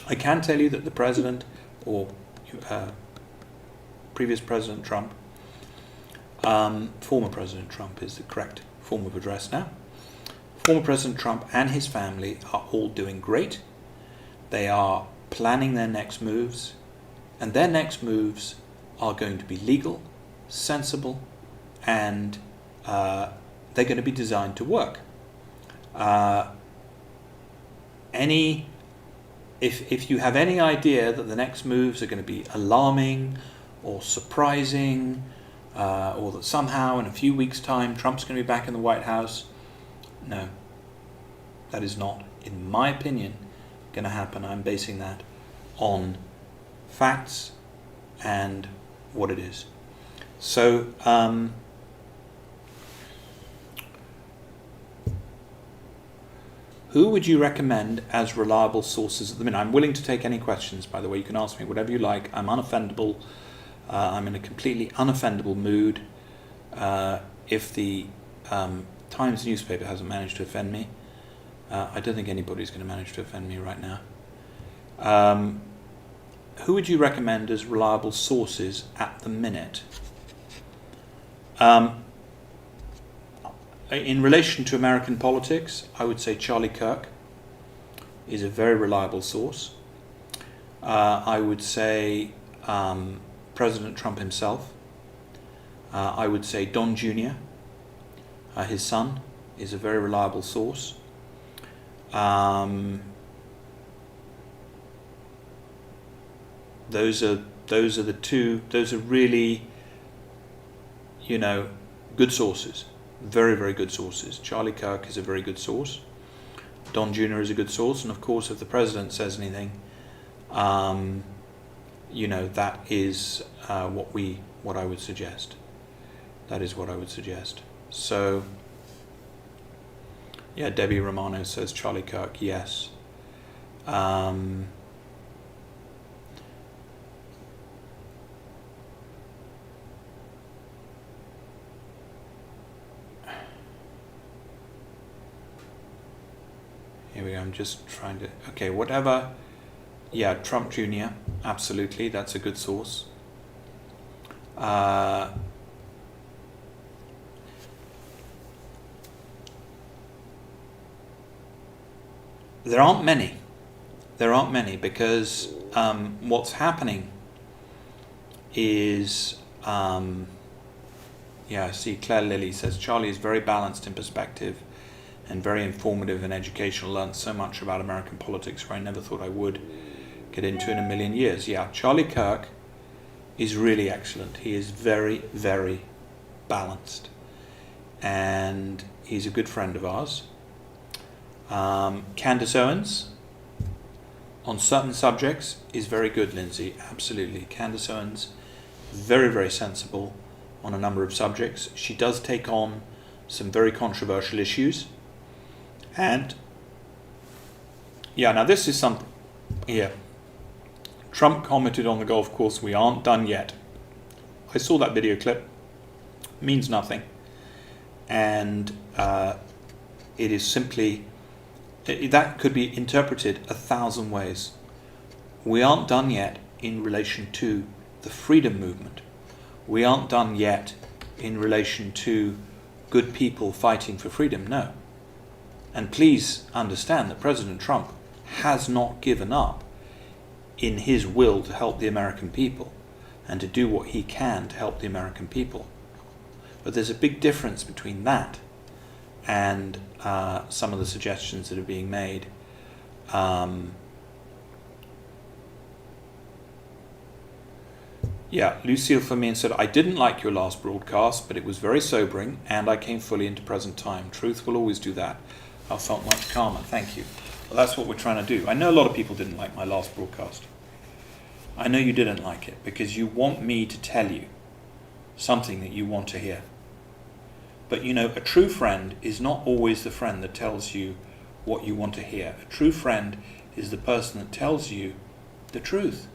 I can tell you that the president, or previous President Trump, former President Trump is the correct form of address now. Former President Trump and his family are all doing great. They are planning their next moves, and their next moves are going to be legal, sensible, and they're going to be designed to work. If you have any idea that the next moves are going to be alarming or surprising, or that somehow in a few weeks' time Trump's going to be back in the White House, no, that is not, in my opinion, going to happen. I'm basing that on facts and what it is. So, who would you recommend as reliable sources at the minute? I'm willing to take any questions, by the way. You can ask me whatever you like. I'm unoffendable. I'm in a completely unoffendable mood. If the Times newspaper hasn't managed to offend me, I don't think anybody's going to manage to offend me right now. Who would you recommend as reliable sources at the minute? In relation to American politics, I would say Charlie Kirk is a very reliable source. I would say President Trump himself. I would say Don Jr., his son, is a very reliable source. Those are the two. Those are really, good sources. Very, very good sources. Charlie Kirk is a very good source. Don Jr. is a good source, and of course, if the president says anything, that is what I would suggest. That is what I would suggest. So, yeah, Debbie Romano says Charlie Kirk. Yes. Here we go, I'm just trying to... Okay, whatever. Yeah, Trump Jr., absolutely, that's a good source. There aren't many. There aren't many because what's happening is... see, Claire Lilly says, Charlie is very balanced in perspective and very informative and educational. Learned so much about American politics where I never thought I would get into in a million years. Yeah, Charlie Kirk is really excellent. He is very, very balanced. And he's a good friend of ours. Candace Owens, on certain subjects, is very good, Lindsay. Absolutely. Candace Owens, very, very sensible on a number of subjects. She does take on some very controversial issues. And, now this is something, Trump commented on the golf course, we aren't done yet. I saw that video clip, means nothing. And it is simply, that could be interpreted 1,000 ways. We aren't done yet in relation to the freedom movement. We aren't done yet in relation to good people fighting for freedom, no. And please understand that President Trump has not given up in his will to help the American people and to do what he can to help the American people. But there's a big difference between that and some of the suggestions that are being made. Lucille Firmin said, I didn't like your last broadcast, but it was very sobering and I came fully into present time. Truth will always do that. I felt much calmer. Thank you. Well, that's what we're trying to do. I know a lot of people didn't like my last broadcast. I know you didn't like it because you want me to tell you something that you want to hear. But a true friend is not always the friend that tells you what you want to hear. A true friend is the person that tells you the truth.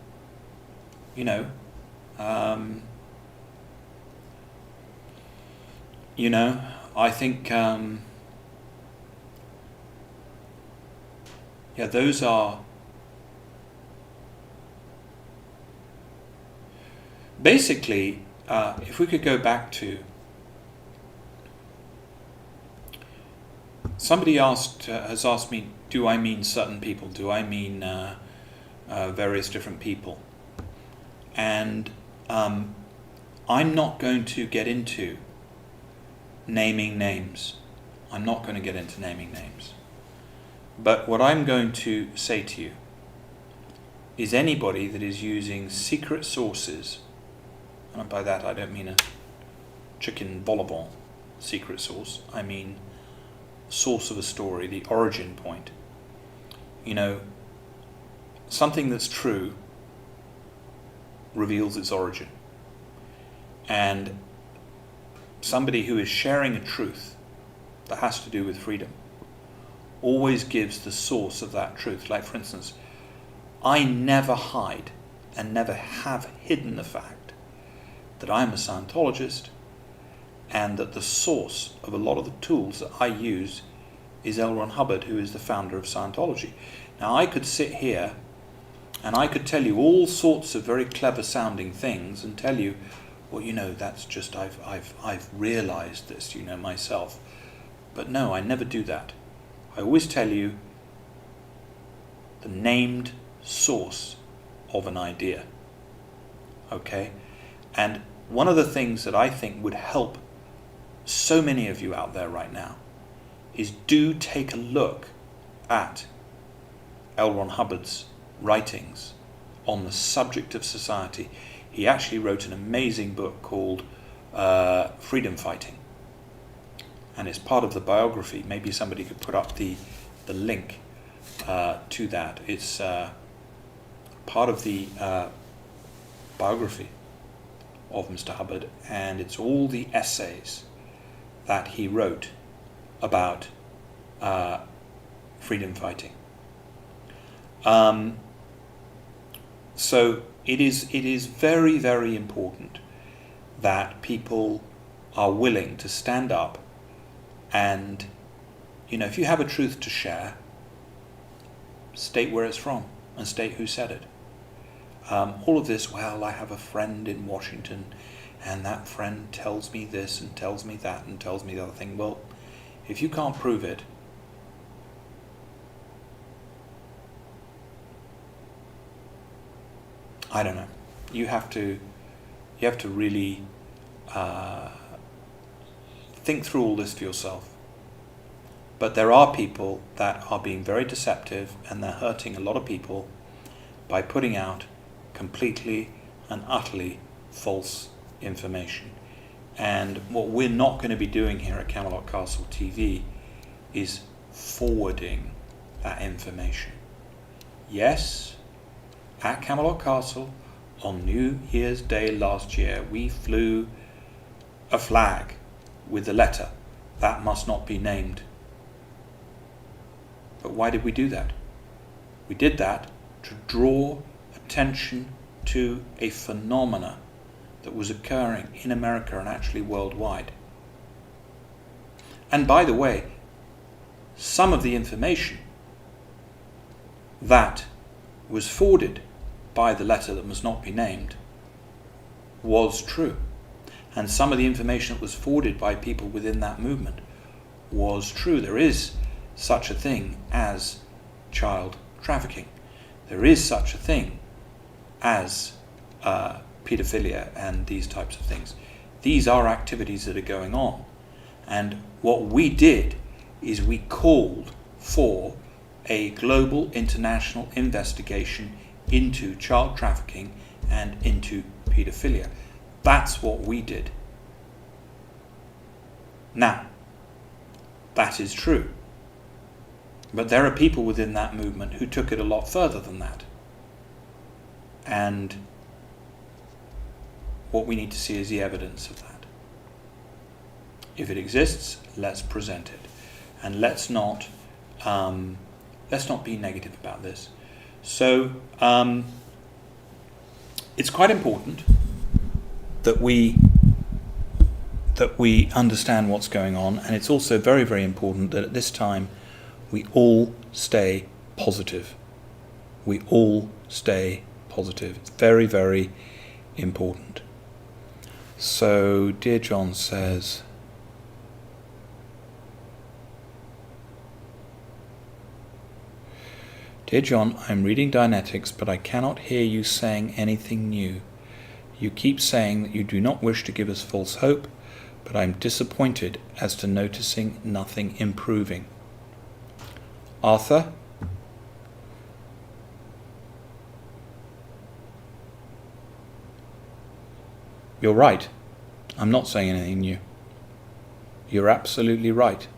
you know, I think, those are basically, if we could go back to, somebody has asked me, do I mean certain people? Do I mean various different people? And I'm not going to get into naming names. I'm not going to get into naming names. But what I'm going to say to you is anybody that is using secret sources, and by that I don't mean a chicken vol au vent secret source, I mean source of a story, the origin point. You know, something that's true reveals its origin. And somebody who is sharing a truth that has to do with freedom always gives the source of that truth. Like, for instance, I never hide and never have hidden the fact that I'm a Scientologist and that the source of a lot of the tools that I use is L. Ron Hubbard, who is the founder of Scientology. Now, I could sit here and I could tell you all sorts of very clever sounding things and tell you, well, you know, that's just, I've realized this, you know, myself. But no, I never do that. I always tell you the named source of an idea. Okay? And one of the things that I think would help so many of you out there right now is do take a look at L. Ron Hubbard's writings on the subject of society. He actually wrote an amazing book called Freedom Fighting. And it's part of the biography. Maybe somebody could put up the link to that. It's part of the biography of Mr. Hubbard, and it's all the essays that he wrote about freedom fighting. So it is very, very important that people are willing to stand up and, you know, if you have a truth to share, state where it's from and state who said it. All of this, well, I have a friend in Washington and that friend tells me this and tells me that and tells me the other thing. Well, if you can't prove it, I don't know. You have to really think through all this for yourself. But there are people that are being very deceptive and they're hurting a lot of people by putting out completely and utterly false information. And what we're not going to be doing here at Camelot Castle TV is forwarding that information. Yes, at Camelot Castle on New Year's Day last year, we flew a flag with the letter that must not be named. But why did we do that? We did that to draw attention to a phenomena that was occurring in America and actually worldwide. And by the way, some of the information that was forwarded by the letter that must not be named was true. And some of the information that was forwarded by people within that movement was true. There is such a thing as child trafficking. There is such a thing as pedophilia and these types of things. These are activities that are going on. And what we did is we called for a global international investigation into child trafficking and into pedophilia. That's what we did. Now, that is true. But there are people within that movement who took it a lot further than that. And what we need to see is the evidence of that. If it exists, let's present it. And let's not be negative about this. So it's quite important that we that we understand what's going on, and it's also very, very important that at this time we all stay positive. We all stay positive. It's very, very important. So, Dear John says, Dear John, I'm reading Dianetics, but I cannot hear you saying anything new. You keep saying that you do not wish to give us false hope, but I'm disappointed as to noticing nothing improving. Arthur? You're right. I'm not saying anything new. You're absolutely right.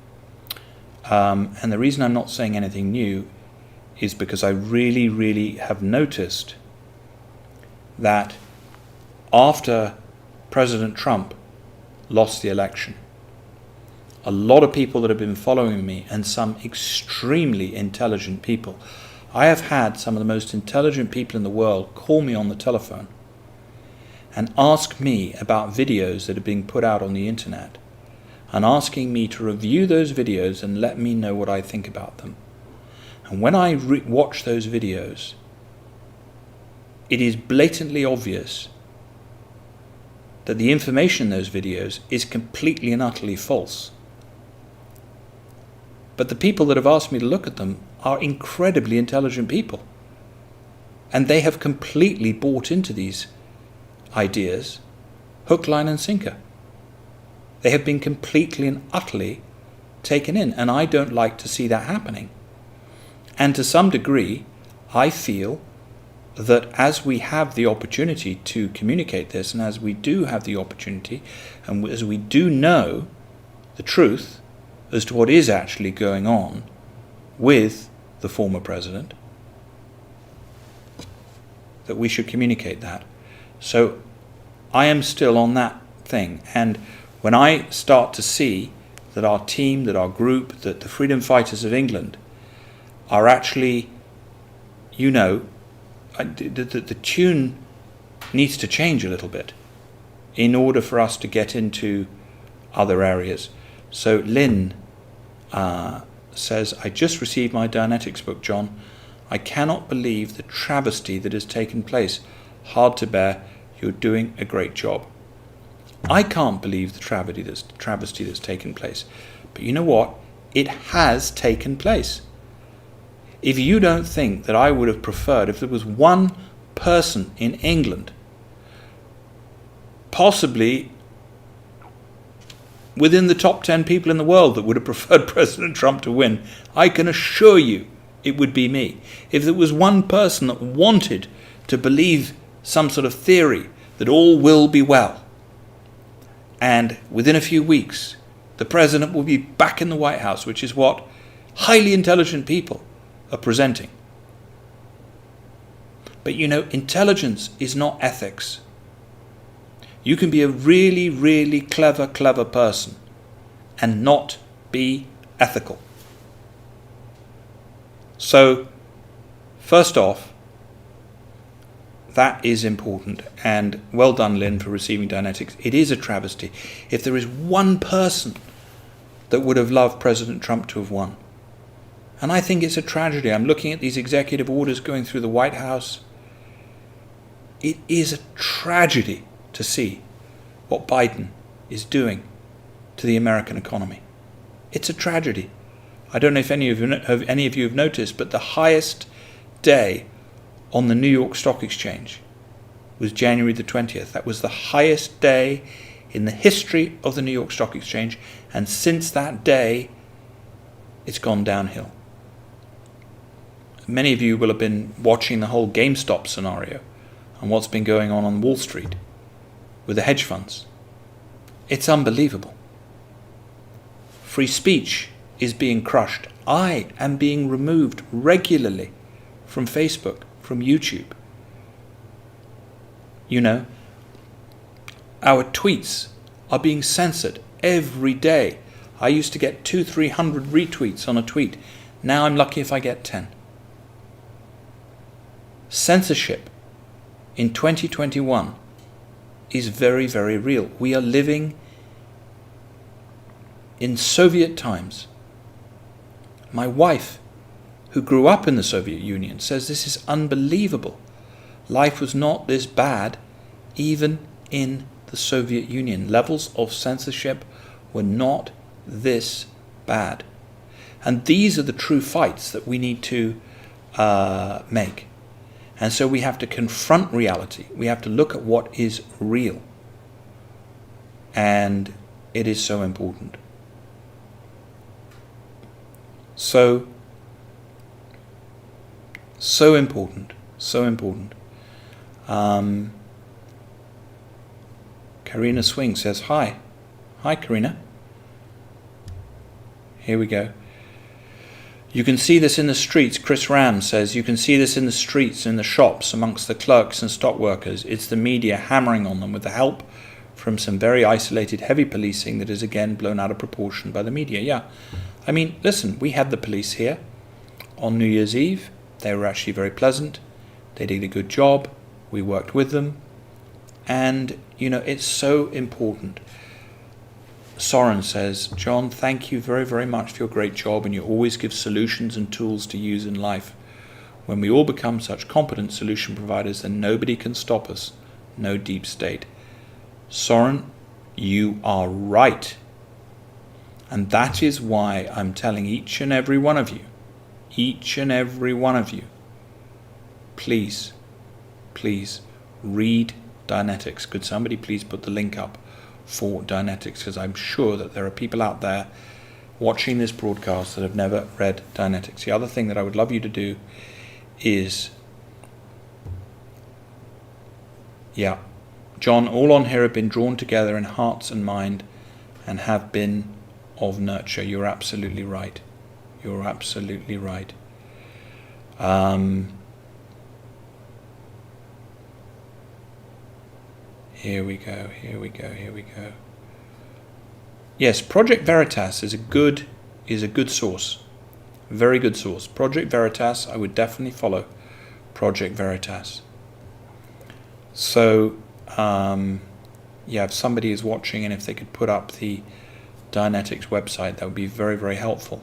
And the reason I'm not saying anything new is because I really, really have noticed that after President Trump lost the election, a lot of people that have been following me, and some extremely intelligent people, I have had some of the most intelligent people in the world call me on the telephone and ask me about videos that are being put out on the internet, and asking me to review those videos and let me know what I think about them. And when I watch those videos, it is blatantly obvious that the information in those videos is completely and utterly false. But the people that have asked me to look at them are incredibly intelligent people. And they have completely bought into these ideas, hook, line and sinker. They have been completely and utterly taken in, and I don't like to see that happening. And to some degree, I feel that as we have the opportunity to communicate this, and as we do have the opportunity, and as we do know the truth as to what is actually going on with the former president, that we should communicate that. So I am still on that thing. And when I start to see that our team, that our group, that the freedom fighters of England are actually, the tune needs to change a little bit in order for us to get into other areas. So Lynn says, I just received my Dianetics book, John. I cannot believe the travesty that has taken place. Hard to bear. You're doing a great job. I can't believe the travesty that's taken place. But you know what? It has taken place. If you don't think that I would have preferred, if there was one person in England, possibly within the top 10 people in the world that would have preferred President Trump to win, I can assure you it would be me. If there was one person that wanted to believe some sort of theory that all will be well, and within a few weeks the president will be back in the White House, which is what highly intelligent people are presenting. But intelligence is not ethics. You can be a really, really clever person and not be ethical. So, first off, that is important, and well done, Lynn, for receiving Dianetics. It is a travesty. If there is one person that would have loved President Trump to have won, and I think it's a tragedy. I'm looking at these executive orders going through the White House. It is a tragedy to see what Biden is doing to the American economy. It's a tragedy. I don't know if any of you have noticed, but the highest day on the New York Stock Exchange was January the 20th. That was the highest day in the history of the New York Stock Exchange, and since that day, it's gone downhill. Many of you will have been watching the whole GameStop scenario and what's been going on Wall Street with the hedge funds. It's unbelievable. Free speech is being crushed. I am being removed regularly from Facebook, from YouTube. Our tweets are being censored every day. I used to get 200-300 retweets on a tweet. Now I'm lucky if I get 10. Censorship in 2021 is very, very real. We are living in Soviet times. My wife, who grew up in the Soviet Union, says this is unbelievable. Life was not this bad, even in the Soviet Union. Levels of censorship were not this bad. And these are the true fights that we need to make. And so we have to confront reality. We have to look at what is real. And it is so important. So important. So important. Karina Swing says hi. Hi, Karina. Here we go. You can see this in the streets. Chris Ram says, you can see this in the streets, in the shops, amongst the clerks and stock workers. It's the media hammering on them with the help from some very isolated heavy policing that is again blown out of proportion by the media. Yeah. I mean, listen, we had the police here on New Year's Eve. They were actually very pleasant. They did a good job. We worked with them. And, it's so important. Soren says, John, thank you very, very much for your great job, and you always give solutions and tools to use in life. When we all become such competent solution providers, then nobody can stop us. No deep state. Soren, you are right. And that is why I'm telling each and every one of you, please read Dianetics. Could somebody please put the link up for Dianetics, because I'm sure that there are people out there watching this broadcast that have never read Dianetics. The other thing that I would love you to do is, John, all on here have been drawn together in hearts and mind and have been of nurture. You're absolutely right. You're absolutely right. Here we go. Yes, Project Veritas is a good source. Very good source. Project Veritas, I would definitely follow Project Veritas. So, if somebody is watching and if they could put up the Dianetics website, that would be very, very helpful.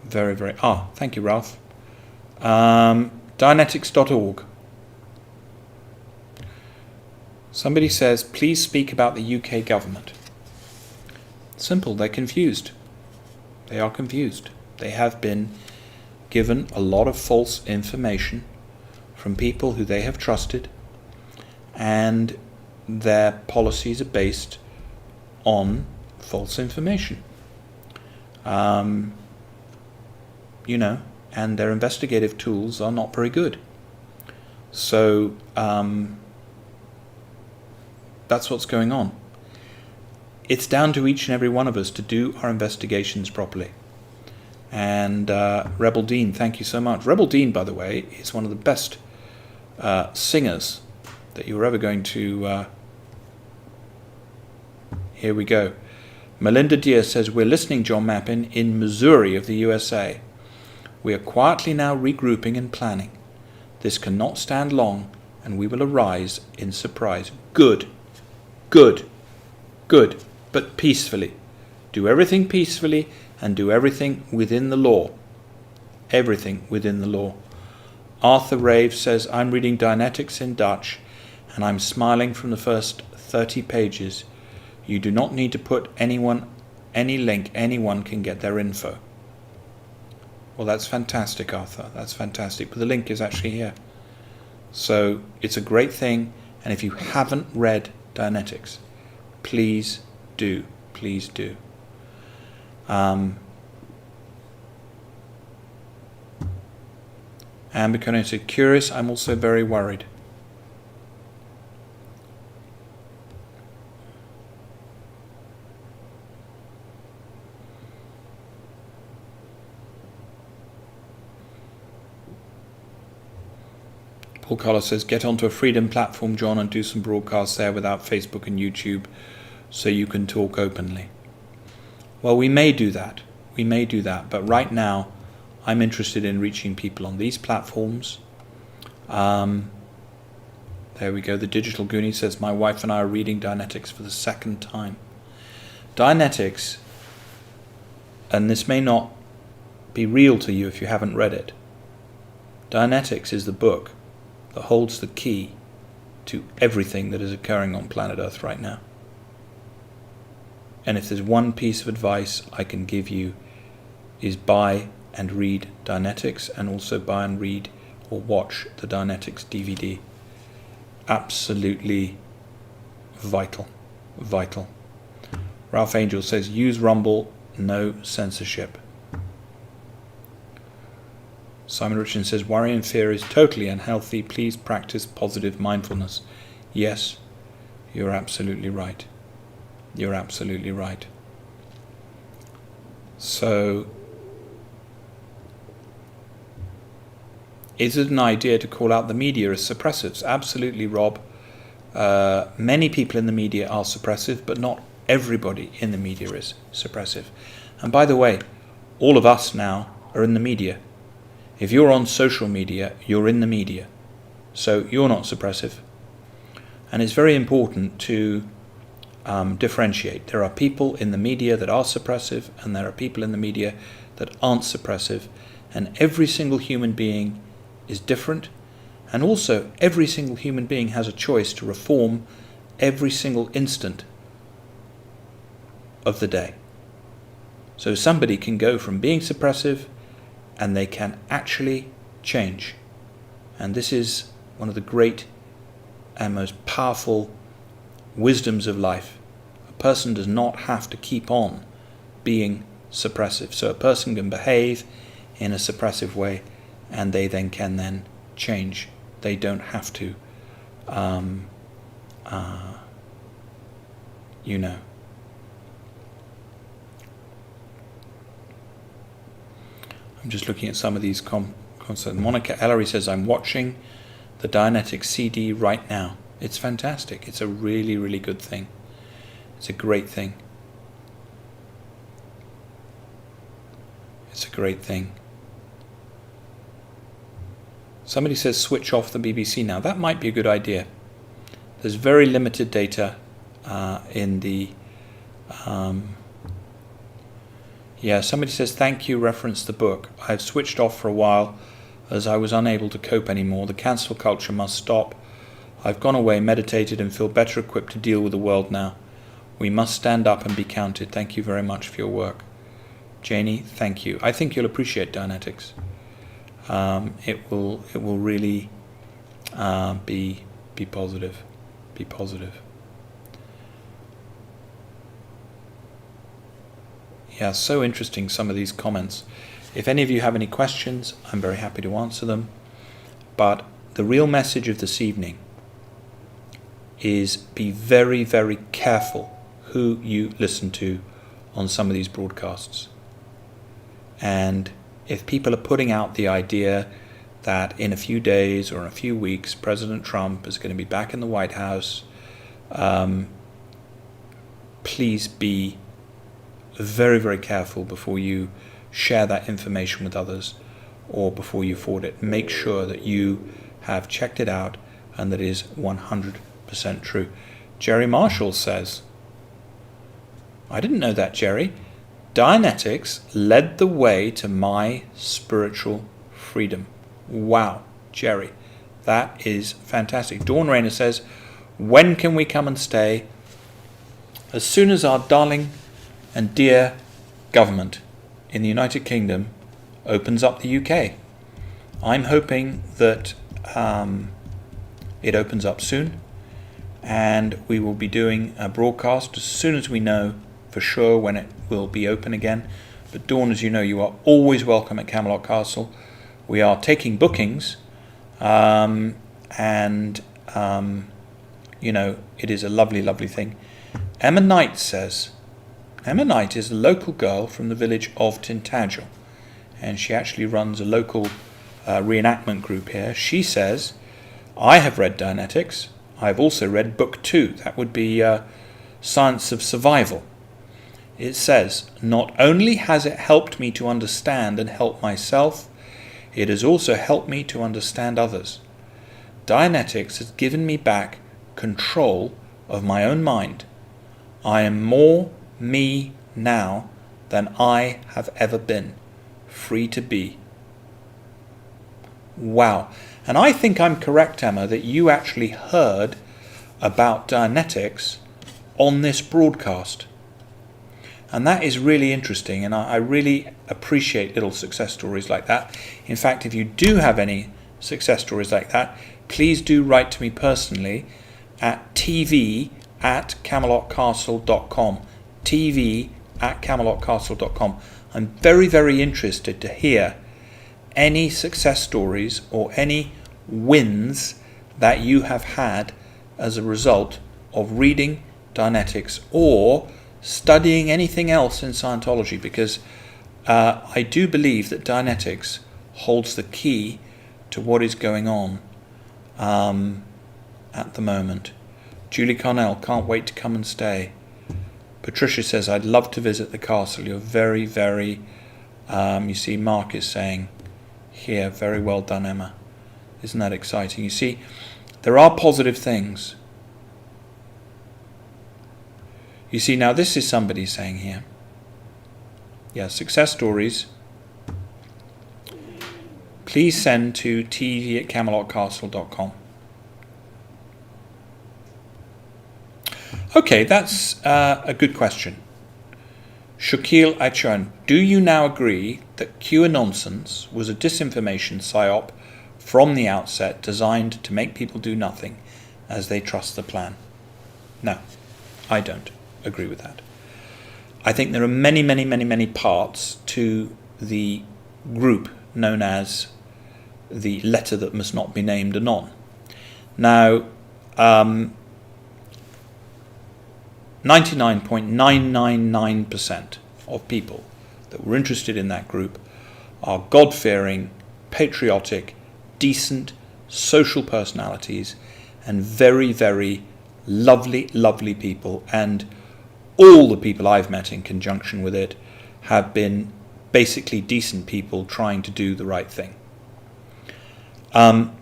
Very, very... thank you, Ralph. Dianetics.org. Somebody says, please speak about the UK government. Simple, they're confused. They are confused. They have been given a lot of false information from people who they have trusted, and their policies are based on false information. And their investigative tools are not very good. So, that's what's going on. It's down to each and every one of us to do our investigations properly. And Rebel Dean, thank you so much. Rebel Dean, by the way, is one of the best singers that you're ever going to... Here we go. Melinda Deer says, we're listening, John Mappin, in Missouri of the USA. We are quietly now regrouping and planning. This cannot stand long, and we will arise in surprise. Good, but peacefully. Do everything peacefully and do everything within the law. Everything within the law. Arthur Rave says, I'm reading Dianetics in Dutch and I'm smiling from the first 30 pages. You do not need to put any link. Anyone can get their info. Well, that's fantastic, Arthur. That's fantastic. But the link is actually here. So it's a great thing. And if you haven't read Dianetics, please do. Please do. Amber Conan said, curious, I'm also very worried. Paul Carlos says, get onto a freedom platform, John, and do some broadcasts there without Facebook and YouTube so you can talk openly. Well, we may do that. But right now, I'm interested in reaching people on these platforms. There we go. The Digital Goonie says, my wife and I are reading Dianetics for the second time. Dianetics, and this may not be real to you if you haven't read it, Dianetics is the book that holds the key to everything that is occurring on planet Earth right now. And if there's one piece of advice I can give you, is buy and read Dianetics, and also buy and read or watch the Dianetics DVD. Absolutely vital. Ralph Angel says, use Rumble, no censorship. Simon Richardson says, worry and fear is totally unhealthy. Please practice positive mindfulness. Yes, you're absolutely right. You're absolutely right. So, is it an idea to call out the media as suppressives? Absolutely, Rob. Many people in the media are suppressive, but not everybody in the media is suppressive. And by the way, all of us now are in the media. If you're on social media, you're in the media. So you're not suppressive. And it's very important to differentiate. There are people in the media that are suppressive, and there are people in the media that aren't suppressive. And every single human being is different. And also, every single human being has a choice to reform every single instant of the day. So somebody can go from being suppressive and they can actually change. And this is one of the great and most powerful wisdoms of life. A person does not have to keep on being suppressive. So a person can behave in a suppressive way and they then can change. They don't have to, I'm just looking at some of these concepts. Monica Ellery says, I'm watching the Dianetics CD right now. It's fantastic. It's a really, really good thing. It's a great thing. It's a great thing. Somebody says switch off the BBC now. That might be a good idea. There's very limited data in the... somebody says thank you, reference the book. I've switched off for a while as I was unable to cope anymore. The cancel culture must stop. I've gone away, meditated, and feel better equipped to deal with the world now. We must stand up and be counted. Thank you very much for your work. Janie, thank you. I think you'll appreciate Dianetics. It will really be positive. Be positive. Yeah, so interesting, some of these comments. If any of you have any questions, I'm very happy to answer them. But the real message of this evening is be very, very careful who you listen to on some of these broadcasts. And if people are putting out the idea that in a few days or in a few weeks, President Trump is going to be back in the White House, please be very, very careful before you share that information with others or before you forward it. Make sure that you have checked it out and that it is 100% true. Jerry Marshall says, I didn't know that, Jerry. Dianetics led the way to my spiritual freedom. Wow, Jerry, that is fantastic. Dawn Rayner says, when can we come and stay? As soon as our darling and dear government in the United Kingdom opens up the UK. I'm hoping that it opens up soon, and we will be doing a broadcast as soon as we know for sure when it will be open again. But Dawn, as you know, you are always welcome at Camelot Castle. We are taking bookings, it is a lovely, lovely thing. Emma Knight says, Emma Knight is a local girl from the village of Tintagel, and she actually runs a local reenactment group here. She says, I have read Dianetics. I've also read book 2. That would be Science of Survival. It says, not only has it helped me to understand and help myself, it has also helped me to understand others. Dianetics has given me back control of my own mind. I am more me now than I have ever been. Free to be. Wow. And I think I'm correct, Emma, that you actually heard about Dianetics on this broadcast. And that is really interesting, and I really appreciate little success stories like that. In fact, if you do have any success stories like that, please do write to me personally at tv@camelotcastle.com. tv@camelotcastle.com. I'm very, very interested to hear any success stories or any wins that you have had as a result of reading Dianetics or studying anything else in Scientology, because I do believe that Dianetics holds the key to what is going on at the moment. Julie Carnell, can't wait to come and stay. Patricia says, I'd love to visit the castle. You're very, very, you see Mark is saying here, very well done, Emma. Isn't that exciting? You see, there are positive things. You see, now this is somebody saying here, yeah, success stories. Please send to tv@camelotcastle.com. Okay, that's a good question. Shakil Achon, do you now agree that QAnonsens was a disinformation psyop from the outset designed to make people do nothing as they trust the plan? No, I don't agree with that. I think there are many, many, many, many parts to the group known as the letter that must not be named anon. Now, 99.999% of people that were interested in that group are God-fearing, patriotic, decent, social personalities and very, very lovely, lovely people. And all the people I've met in conjunction with it have been basically decent people trying to do the right thing. Some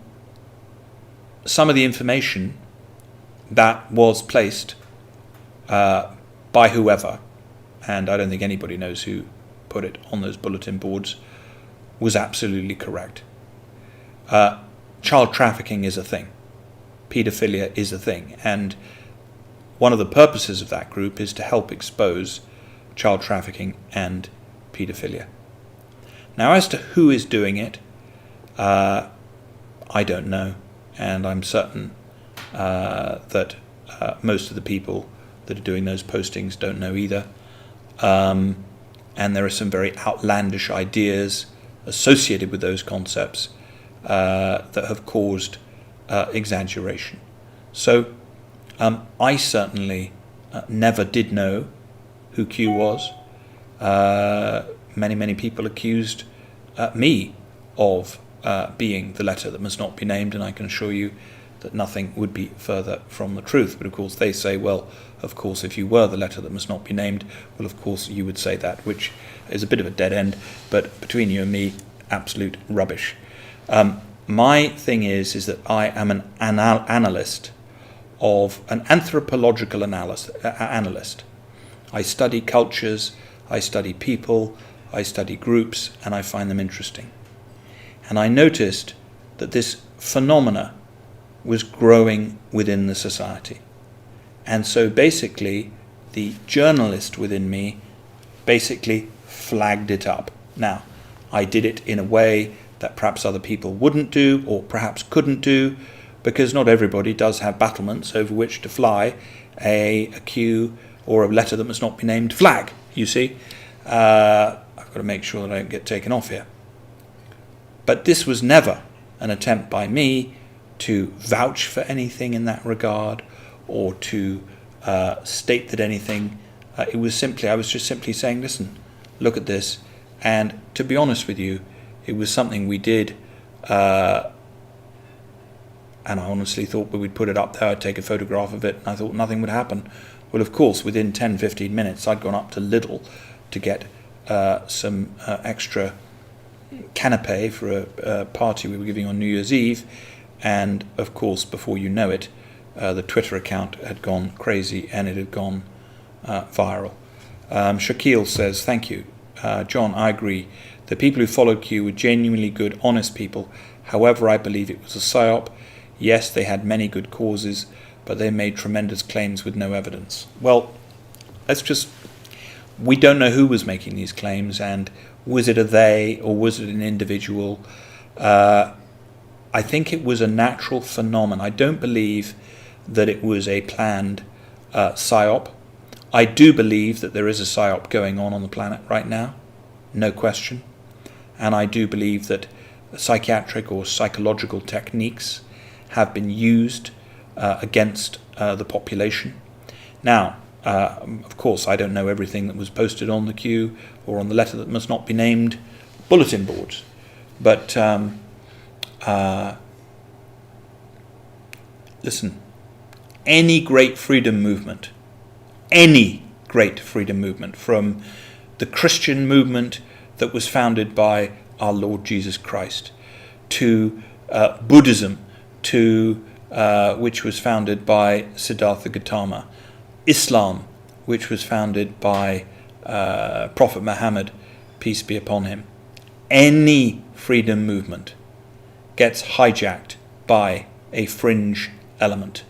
of the information that was placed by whoever, and I don't think anybody knows who put it on those bulletin boards, was absolutely correct. Child trafficking is a thing. Paedophilia is a thing. And one of the purposes of that group is to help expose child trafficking and paedophilia. Now, as to who is doing it, I don't know. And I'm certain that most of the people that are doing those postings don't know either. And there are some very outlandish ideas associated with those concepts that have caused exaggeration. So I certainly never did know who Q was. Many, many people accused me of being the letter that must not be named, and I can assure you that nothing would be further from the truth. But of course they say, well, of course, if you were the letter that must not be named, well, of course you would say that, which is a bit of a dead end, but between you and me, absolute rubbish. My thing is that I am an analyst of an anthropological analyst. I study cultures, I study people, I study groups, and I find them interesting. And I noticed that this phenomena was growing within the society. And so basically, the journalist within me basically flagged it up. Now, I did it in a way that perhaps other people wouldn't do, or perhaps couldn't do, because not everybody does have battlements over which to fly a Q or a letter that must not be named flag, you see. I've got to make sure that I don't get taken off here. But this was never an attempt by me to vouch for anything in that regard, or to state that anything. I was just simply saying, listen, look at this. And to be honest with you, it was something we did, and I honestly thought we'd put it up there, I'd take a photograph of it, and I thought nothing would happen. Well, of course, within 10-15 minutes, I'd gone up to Lidl to get some extra canapé for a party we were giving on New Year's Eve, and of course, before you know it, the Twitter account had gone crazy and it had gone viral. Shaquille says, thank you. John, I agree. The people who followed Q were genuinely good, honest people. However, I believe it was a psyop. Yes, they had many good causes, but they made tremendous claims with no evidence. Well, we don't know who was making these claims, and was it a they or was it an individual? I think it was a natural phenomenon. I don't believe that it was a planned psyop. I do believe that there is a psyop going on the planet right now, no question. And I do believe that psychiatric or psychological techniques have been used against the population. Now, of course, I don't know everything that was posted on the Q or on the letter that must not be named bulletin boards. But listen, any great freedom movement, from the Christian movement that was founded by our Lord Jesus Christ, to Buddhism, to which was founded by Siddhartha Gautama, Islam, which was founded by Prophet Muhammad, peace be upon him. Any freedom movement gets hijacked by a fringe element.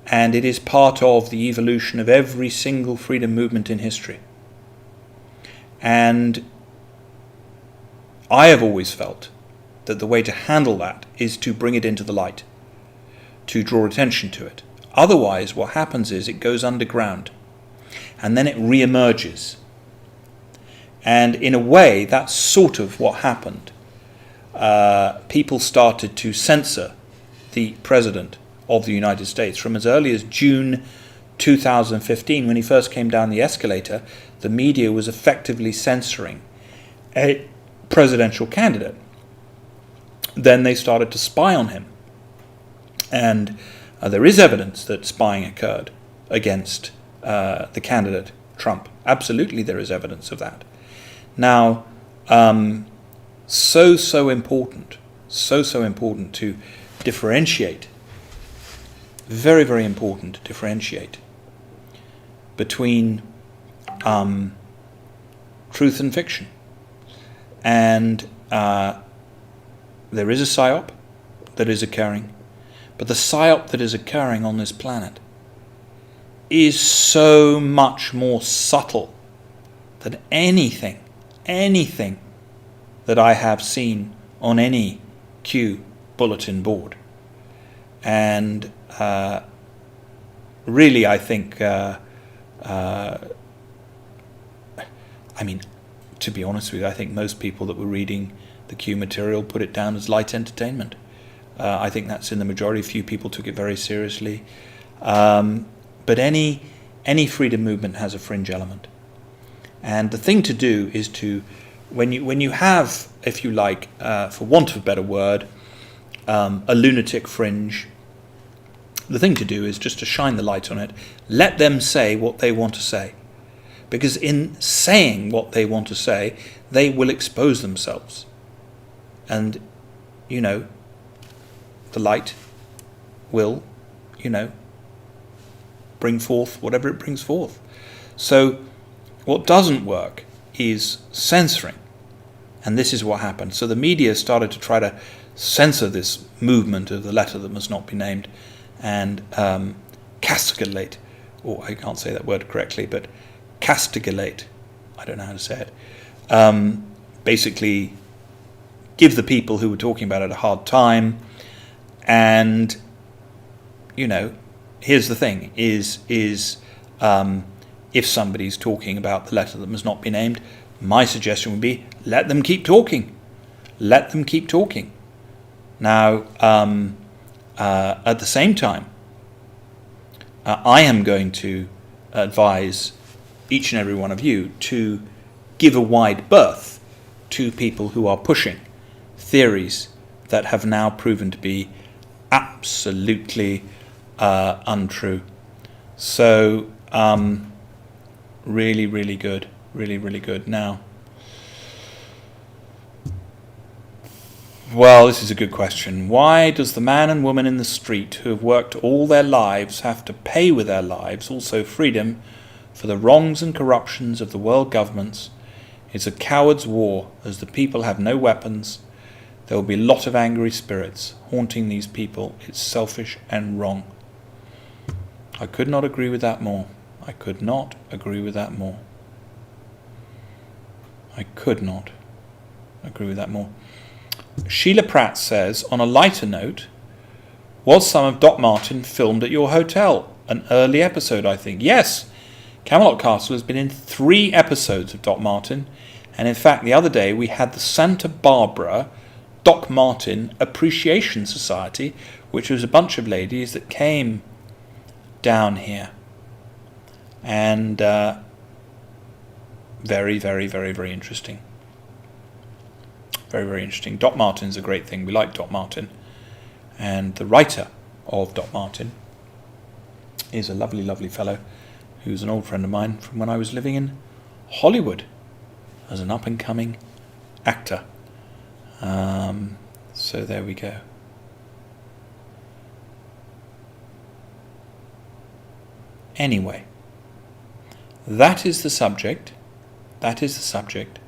And it is part of the evolution of every single freedom movement in history. And I have always felt that the way to handle that is to bring it into the light, to draw attention to it. Otherwise, what happens is it goes underground, and then it re-emerges. And in a way, that's sort of what happened. People started to censor the President of the United States from as early as June 2015, when he first came down the escalator. The media was effectively censoring a presidential candidate. Then they started to spy on him. And there is evidence that spying occurred against the candidate Trump. Absolutely there is evidence of that. Now, so important to differentiate, very, very important to differentiate between truth and fiction. And there is a psyop that is occurring, but the psyop that is occurring on this planet is so much more subtle than anything that I have seen on any Q bulletin board. And really, I think, to be honest with you, I think most people that were reading the Q material put it down as light entertainment. I think that's in the majority. Few people took it very seriously. But any freedom movement has a fringe element. And the thing to do is to, when you have, if you like, for want of a better word, a lunatic fringe, the thing to do is just to shine the light on it. Let them say what they want to say. Because in saying what they want to say, they will expose themselves. And, the light will, bring forth whatever it brings forth. So what doesn't work is censoring. And this is what happened. So the media started to try to censor this movement of the letter that must not be named, and castigate, or I can't say that word correctly, but castigate, I don't know how to say it, basically give the people who were talking about it a hard time. And, here's the thing, is if somebody's talking about the letter that must not be named, my suggestion would be, let them keep talking. Let them keep talking. Now, at the same time, I am going to advise each and every one of you to give a wide berth to people who are pushing theories that have now proven to be absolutely untrue. So, really, really good. Really, really good. Now, well, this is a good question. Why does the man and woman in the street who have worked all their lives have to pay with their lives, also freedom, for the wrongs and corruptions of the world governments. It's a coward's war, as the people have no weapons. There will be a lot of angry spirits haunting these people. It's selfish and wrong. I could not agree with that more. I could not agree with that more. I could not agree with that more. Sheila Pratt says, on a lighter note, was some of Doc Martin filmed at your hotel? An early episode, I think. Yes, Camelot Castle has been in 3 episodes of Doc Martin, and in fact the other day we had the Santa Barbara Doc Martin Appreciation Society, which was a bunch of ladies that came down here, and very, very, very, very interesting. Very, very interesting. Doc Martin's a great thing. We like Doc Martin, and the writer of Doc Martin is a lovely, lovely fellow who's an old friend of mine from when I was living in Hollywood as an up-and-coming actor. So there we go. Anyway, that is the subject. That is the subject.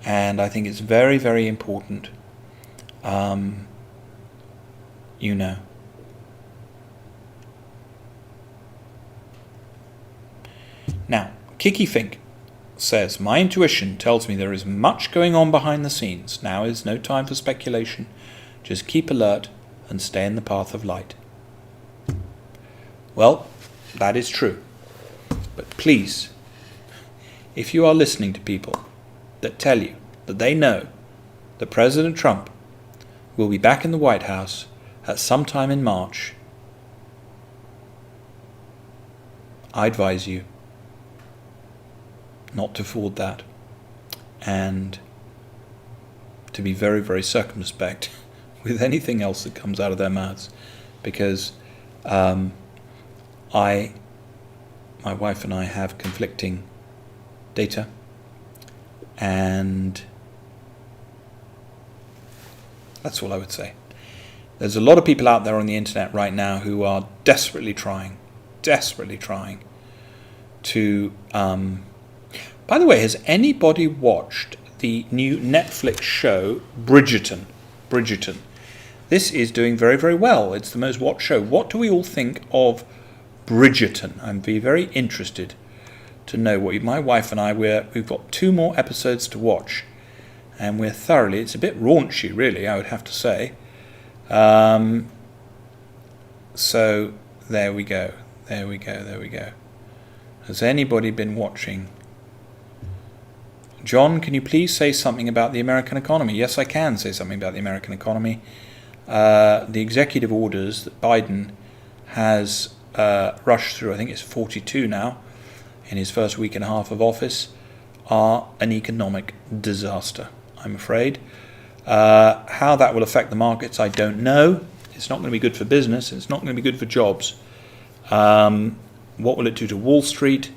And I think it's very, very important, you know. Now, Kiki Fink says, my intuition tells me there is much going on behind the scenes. Now is no time for speculation. Just keep alert and stay in the path of light. Well, that is true. But please, if you are listening to people that tell you that they know that President Trump will be back in the White House at some time in March, I advise you not to forward that, and to be very, very circumspect with anything else that comes out of their mouths, because my wife and I have conflicting data, and that's all I would say. There's a lot of people out there on the internet right now who are desperately trying to by the way, has anybody watched the new Netflix show Bridgerton? This is doing very, very well. It's the most watched show. What do we all think of Bridgerton? I'm very interested to know what my wife and I, we've got 2 more episodes to watch, and we're thoroughly, it's a bit raunchy really, I would have to say. So there we go. Has anybody been watching? John, can you please say something about the American economy? Yes, I can say something about the American economy. The executive orders that Biden has rushed through, I think it's 42 now, in his first week and a half of office, are an economic disaster, I'm afraid. How that will affect the markets, I don't know. It's not going to be good for business. It's not going to be good for jobs. What will it do to Wall Street?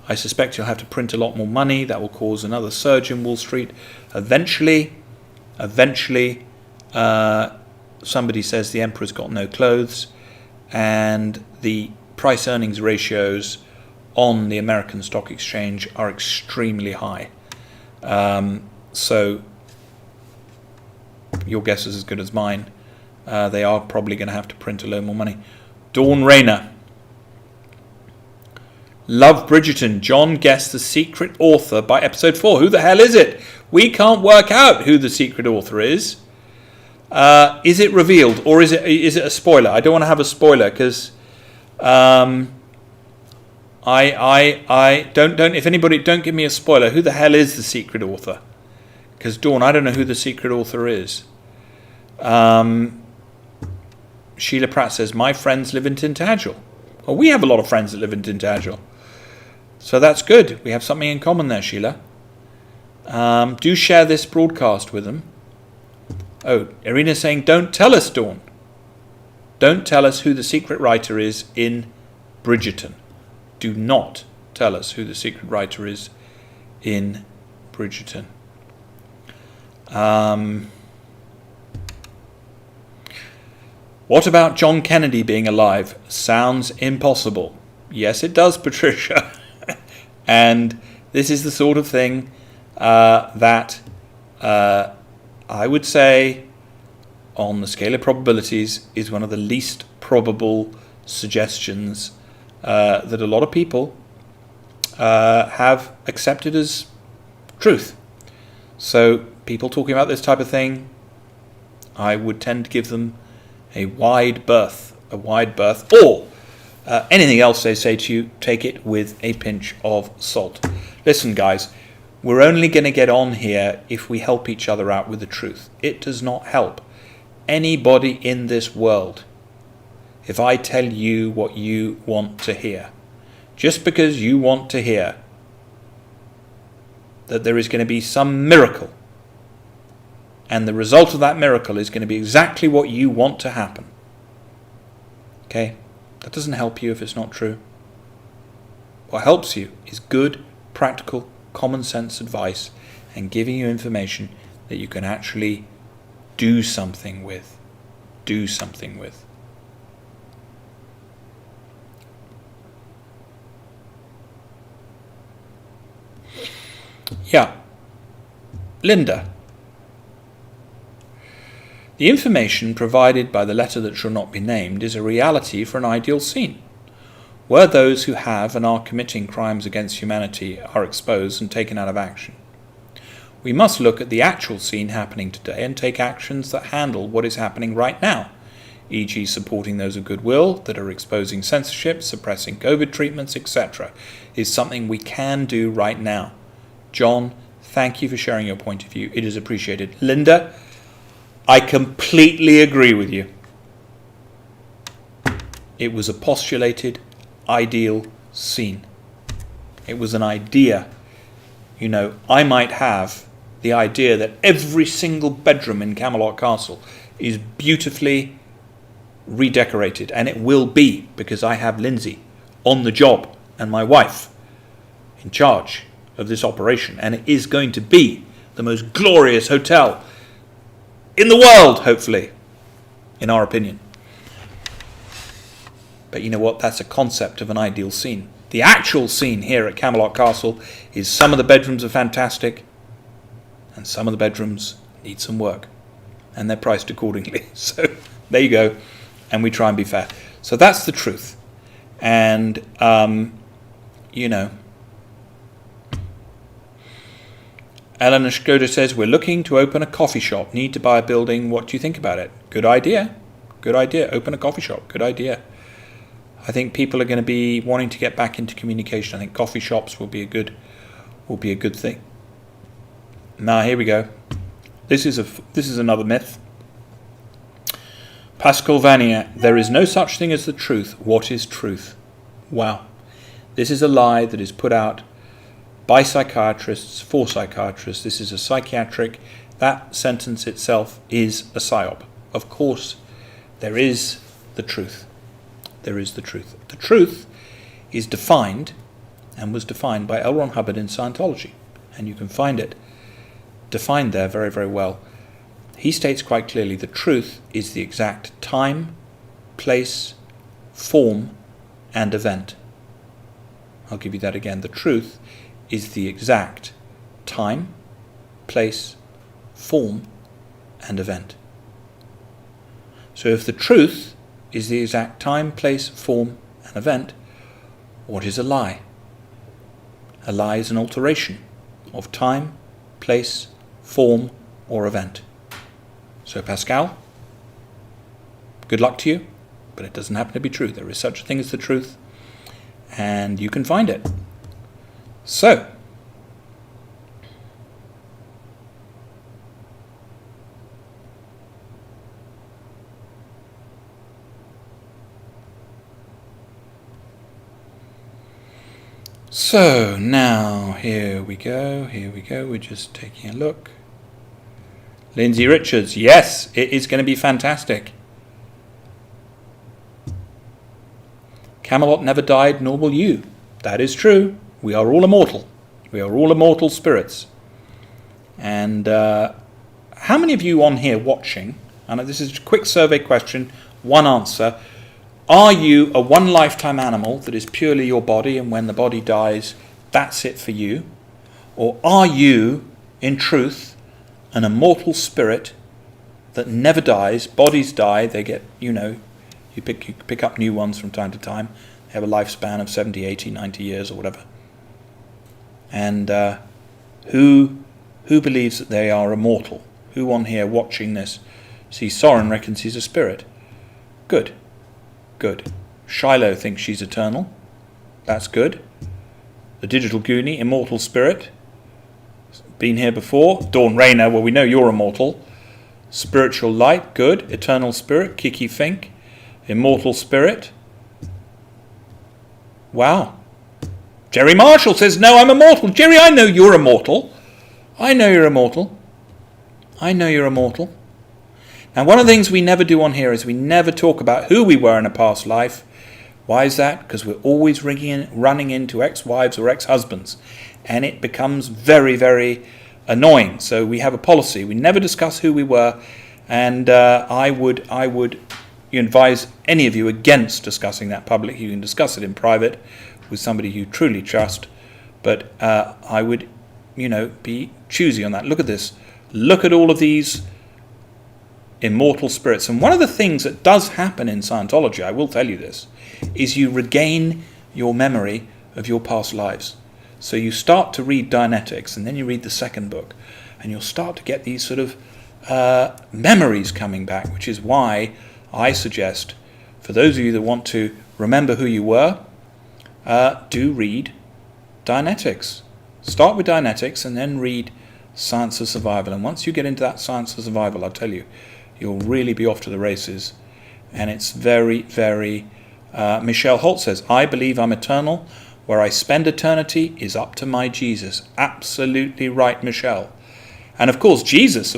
I suspect you'll have to print a lot more money. That will cause another surge in Wall Street. Eventually, somebody says the emperor's got no clothes, and the price-earnings ratios on the American stock exchange are extremely high. So your guess is as good as mine. They are probably going to have to print a load more money. Dawn Rayner. Love Bridgerton. John guessed the secret author by episode 4. Who the hell is it? We can't work out who the secret author is. Is it revealed, or is it a spoiler? I don't want to have a spoiler because I don't. If anybody, don't give me a spoiler. Who the hell is the secret author? Because Dawn, I don't know who the secret author is. Sheila Pratt says, my friends live in Tintagel. Well, we have a lot of friends that live in Tintagel. So that's good. We have something in common there, Sheila. Do share this broadcast with them. Oh, Irina's saying, don't tell us, Dawn. Don't tell us who the secret writer is in Bridgerton. Do not tell us who the secret writer is in Bridgerton. What about John Kennedy being alive? Sounds impossible. Yes, it does, Patricia. And this is the sort of thing that I would say, on the scale of probabilities, is one of the least probable suggestions that a lot of people have accepted as truth. So people talking about this type of thing, I would tend to give them a wide berth, or anything else they say to you, take it with a pinch of salt. Listen, guys, we're only going to get on here if we help each other out with the truth. It does not help anybody in this world if I tell you what you want to hear. Just because you want to hear that there is going to be some miracle, and the result of that miracle is going to be exactly what you want to happen. Okay? That doesn't help you if it's not true. What helps you is good, practical, common sense advice and giving you information that you can actually do something with. Do something with. Yeah. Linda. The information provided by the letter that shall not be named is a reality for an ideal scene, where those who have and are committing crimes against humanity are exposed and taken out of action. We must look at the actual scene happening today and take actions that handle what is happening right now, e.g. supporting those of goodwill that are exposing censorship, suppressing COVID treatments, etc., is something we can do right now. John, thank you for sharing your point of view. It is appreciated. Linda, I completely agree with you. It was a postulated, ideal scene. It was an idea. You know, I might have the idea that every single bedroom in Camelot Castle is beautifully redecorated, and it will be, because I have Lindsay on the job and my wife in charge of this operation, and it is going to be the most glorious hotel in the world, hopefully, in our opinion. But you know what? That's a concept of an ideal scene. The actual scene here at Camelot Castle is some of the bedrooms are fantastic and some of the bedrooms need some work, and they're priced accordingly. So there you go, and we try and be fair. So that's the truth. And you know, Eleanor Skoda says, we're looking to open a coffee shop, need to buy a building, what do you think about it? Good idea. Good idea. Open a coffee shop. Good idea. I think people are going to be wanting to get back into communication. I think coffee shops will be a good thing. Now here we go. This is another myth. Pascal Vanier, there is no such thing as the truth. What is truth? Wow. This is a lie that is put out by psychiatrists for psychiatrists. This is a psychiatric. That sentence itself is a psyop. Of course, there is the truth. There is the truth. The truth is defined and was defined by L. Ron Hubbard in Scientology. And you can find it defined there very, very well. He states quite clearly the truth is the exact time, place, form, and event. I'll give you that again. The truth is the exact time, place, form, and event. So if the truth is the exact time, place, form, and event, what is a lie? A lie is an alteration of time, place, form, or event. So Pascal, good luck to you, but it doesn't happen to be true. There is such a thing as the truth, and you can find it. So, now, here we go, we're just taking a look. Lindsay Richards, yes, it is going to be fantastic. Camelot never died, nor will you. That is true. We are all immortal. We are all immortal spirits. And how many of you on here watching, and this is a quick survey question, one answer, are you a one lifetime animal that is purely your body, and when the body dies, that's it for you? Or are you, in truth, an immortal spirit that never dies? Bodies die, they get, you pick up new ones from time to time. They have a lifespan of 70, 80, 90 years or whatever. And who believes that they are immortal? Who on here watching this? See, Soren reckons he's a spirit. Good. Shiloh thinks she's eternal. That's good. The Digital Goonie, immortal spirit. Been here before. Dawn Rayner, well, we know you're immortal. Spiritual light, good. Eternal spirit, Kiki Fink. Immortal spirit. Wow. Jerry Marshall says, no, I'm immortal. Jerry, I know you're immortal. I know you're immortal. Now, one of the things we never do on here is we never talk about who we were in a past life. Why is that? Because we're always running into ex-wives or ex-husbands, and it becomes very, very annoying. So we have a policy. We never discuss who we were, and I would advise any of you against discussing that publicly. You can discuss it in private with somebody you truly trust, but I would, be choosy on that. Look at this. Look at all of these immortal spirits. And one of the things that does happen in Scientology, I will tell you this, is you regain your memory of your past lives. So you start to read Dianetics, and then you read the second book, and you'll start to get these sort of memories coming back, which is why I suggest, for those of you that want to remember who you were, do read Dianetics. Start with Dianetics and then read Science of Survival. And once you get into that Science of Survival, I'll tell you, you'll really be off to the races. And it's very, very... Michelle Holt says, I believe I'm eternal. Where I spend eternity is up to my Jesus. Absolutely right, Michelle. And of course, Jesus,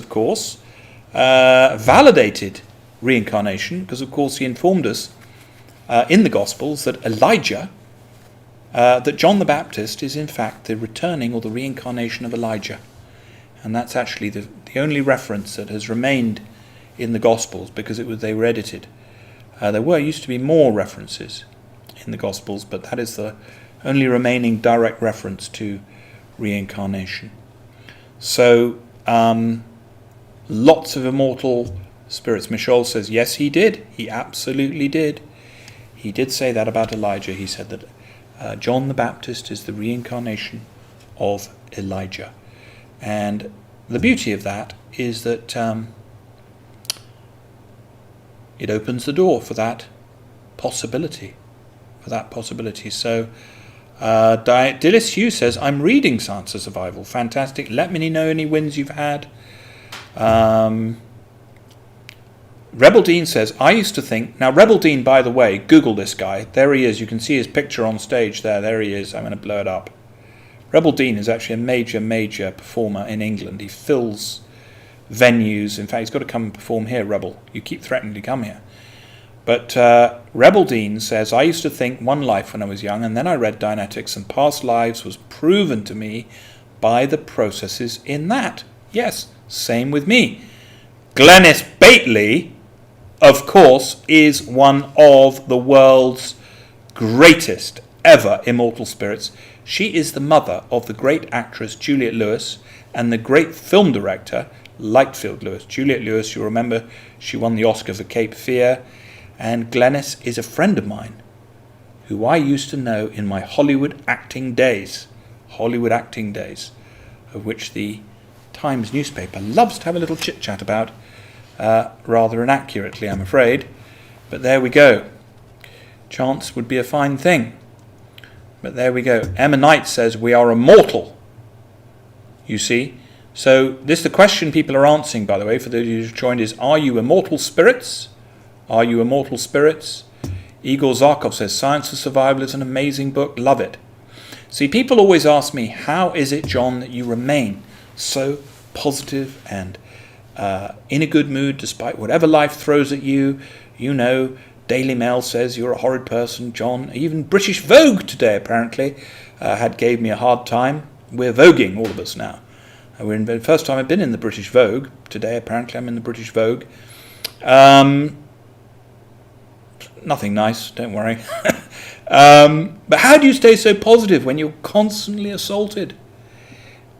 validated reincarnation, because of course he informed us in the Gospels that Elijah, that John the Baptist is in fact the returning or the reincarnation of Elijah. And that's actually the only reference that has remained in the Gospels, because they were edited. There used to be more references in the Gospels, but that is the only remaining direct reference to reincarnation. So, lots of immortal spirits. Michelle says, yes, he did. He absolutely did. He did say that about Elijah. He said that John the Baptist is the reincarnation of Elijah. And the beauty of that is that it opens the door for that possibility. So, Dillis Hugh says, I'm reading Science of Survival. Fantastic. Let me know any wins you've had. Rebel Dean says, I used to think... Now, Rebel Dean, by the way, Google this guy. There he is. You can see his picture on stage there. There he is. I'm going to blow it up. Rebel Dean is actually a major performer in England. He fills venues. In fact, he's got to come and perform here, Rebel. You keep threatening to come here. But Rebel Dean says, I used to think one life when I was young, and then I read Dianetics, and past lives was proven to me by the processes in that. Yes, same with me. Glenys Bately, of course, is one of the world's greatest ever immortal spirits. She is the mother of the great actress Juliette Lewis and the great film director Lightfield Lewis. Juliette Lewis, you'll remember, she won the Oscar for Cape Fear. And Glenys is a friend of mine who I used to know in my Hollywood acting days, of which the Times newspaper loves to have a little chit-chat about, rather inaccurately, I'm afraid. But there we go. Chance would be a fine thing. But there we go. Emma Knight says, we are immortal. You see? So this, the question people are answering, by the way, for those of you who joined, is, are you immortal spirits? Are you immortal spirits? Igor Zarkov says, Science of Survival is an amazing book. Love it. See, people always ask me, how is it, John, that you remain so positive and in a good mood despite whatever life throws at you? You know, Daily Mail says you're a horrid person, John. Even British Vogue today, apparently, gave me a hard time. We're voguing, all of us now. We're in the first time I've been in the British Vogue. Today, apparently, I'm in the British Vogue. Nothing nice, don't worry. But how do you stay so positive when you're constantly assaulted?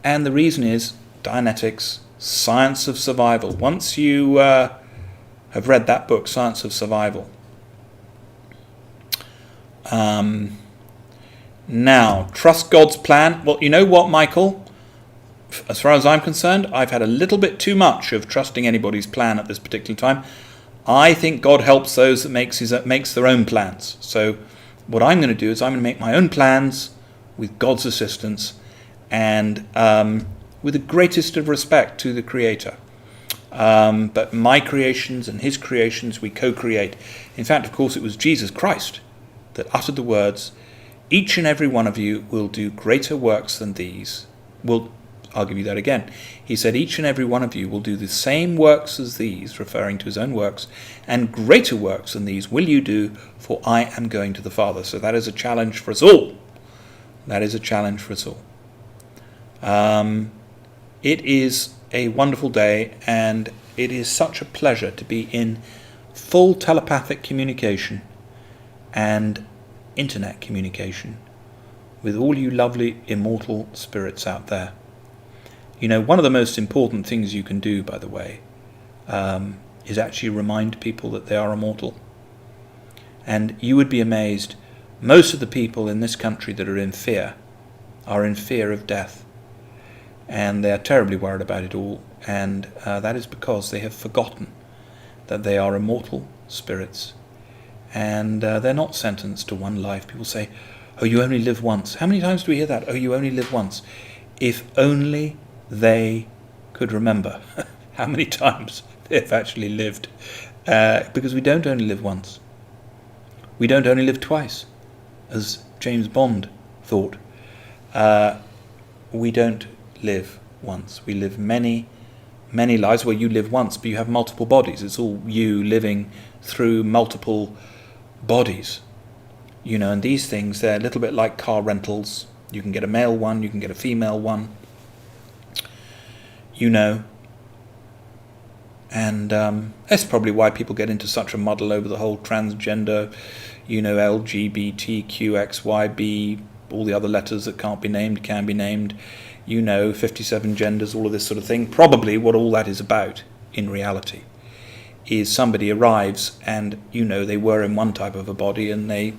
And the reason is Dianetics, Science of Survival. Once you have read that book, Science of Survival. Now, trust God's plan. Well, you know what, Michael? As far as I'm concerned, I've had a little bit too much of trusting anybody's plan at this particular time. I think God helps those that makes their own plans. So what I'm going to do is I'm going to make my own plans with God's assistance and with the greatest of respect to the Creator. But my creations and his creations we co-create. In fact, of course, it was Jesus Christ that uttered the words, each and every one of you will do greater works than these. I'll give you that again. He said, each and every one of you will do the same works as these, referring to his own works, and greater works than these will you do, for I am going to the Father. So that is a challenge for us all. That is a challenge for us all. It is a wonderful day, and it is such a pleasure to be in full telepathic communication and internet communication with all you lovely immortal spirits out there. You know, one of the most important things you can do, by the way, is actually remind people that they are immortal. And you would be amazed, most of the people in this country that are in fear of death. And they are terribly worried about it all. And that is because they have forgotten that they are immortal spirits. And they're not sentenced to one life. People say, oh, you only live once. How many times do we hear that? Oh, you only live once. If only they could remember how many times they've actually lived. Because we don't only live once. We don't only live twice, as James Bond thought. We don't live once. We live many, many lives. Well, you live once, but you have multiple bodies. It's all you living through multiple bodies. You know, and these things, they're a little bit like car rentals. You can get a male one, you can get a female one. You know. And that's probably why people get into such a muddle over the whole transgender, you know, LGBTQXYB, all the other letters that can't be named, can be named, you know, 57 genders, all of this sort of thing. Probably what all that is about, in reality, is somebody arrives and, you know, they were in one type of a body and they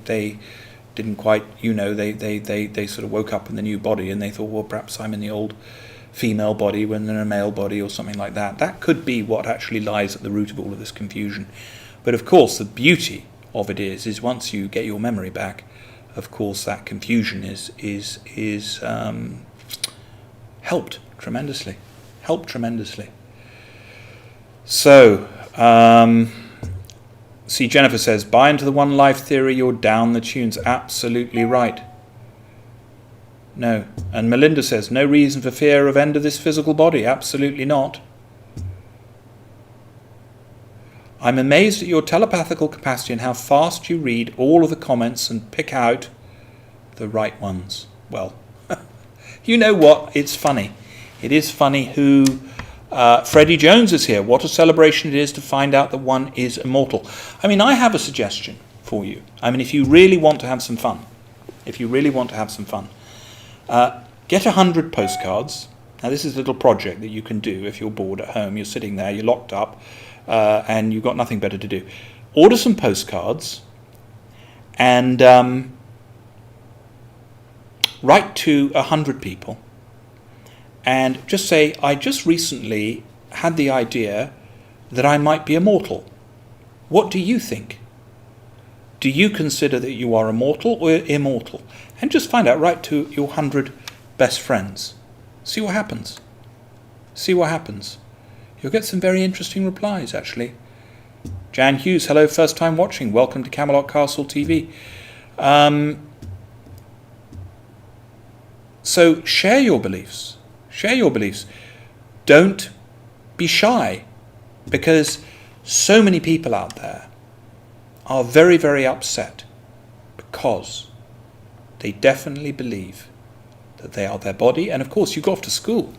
didn't quite, you know, they sort of woke up in the new body and they thought, well, perhaps I'm in the old female body when they're in a male body or something like that. That could be what actually lies at the root of all of this confusion. But of course, the beauty of it is once you get your memory back, of course, that confusion is helped tremendously. So, see, Jennifer says, buy into the one life theory, you're down the tunes. Absolutely right. No. And Melinda says, no reason for fear of end of this physical body. Absolutely not. I'm amazed at your telepathical capacity and how fast you read all of the comments and pick out the right ones. Well, you know what? It's funny. It is funny who... Freddie Jones is here. What a celebration it is to find out that one is immortal. I mean, I have a suggestion for you. I mean, if you really want to have some fun, get 100 postcards. Now, this is a little project that you can do if you're bored at home. You're sitting there, you're locked up, and you've got nothing better to do. Order some postcards and write to 100 people. And just say, I just recently had the idea that I might be immortal. What do you think? Do you consider that you are immortal or immortal? And just find out, write to your 100 best friends. See what happens. You'll get some very interesting replies, actually. Jan Hughes, hello, first time watching. Welcome to Camelot Castle TV. So share your beliefs. Don't be shy, because so many people out there are very, very upset because they definitely believe that they are their body. And of course, you go off to school,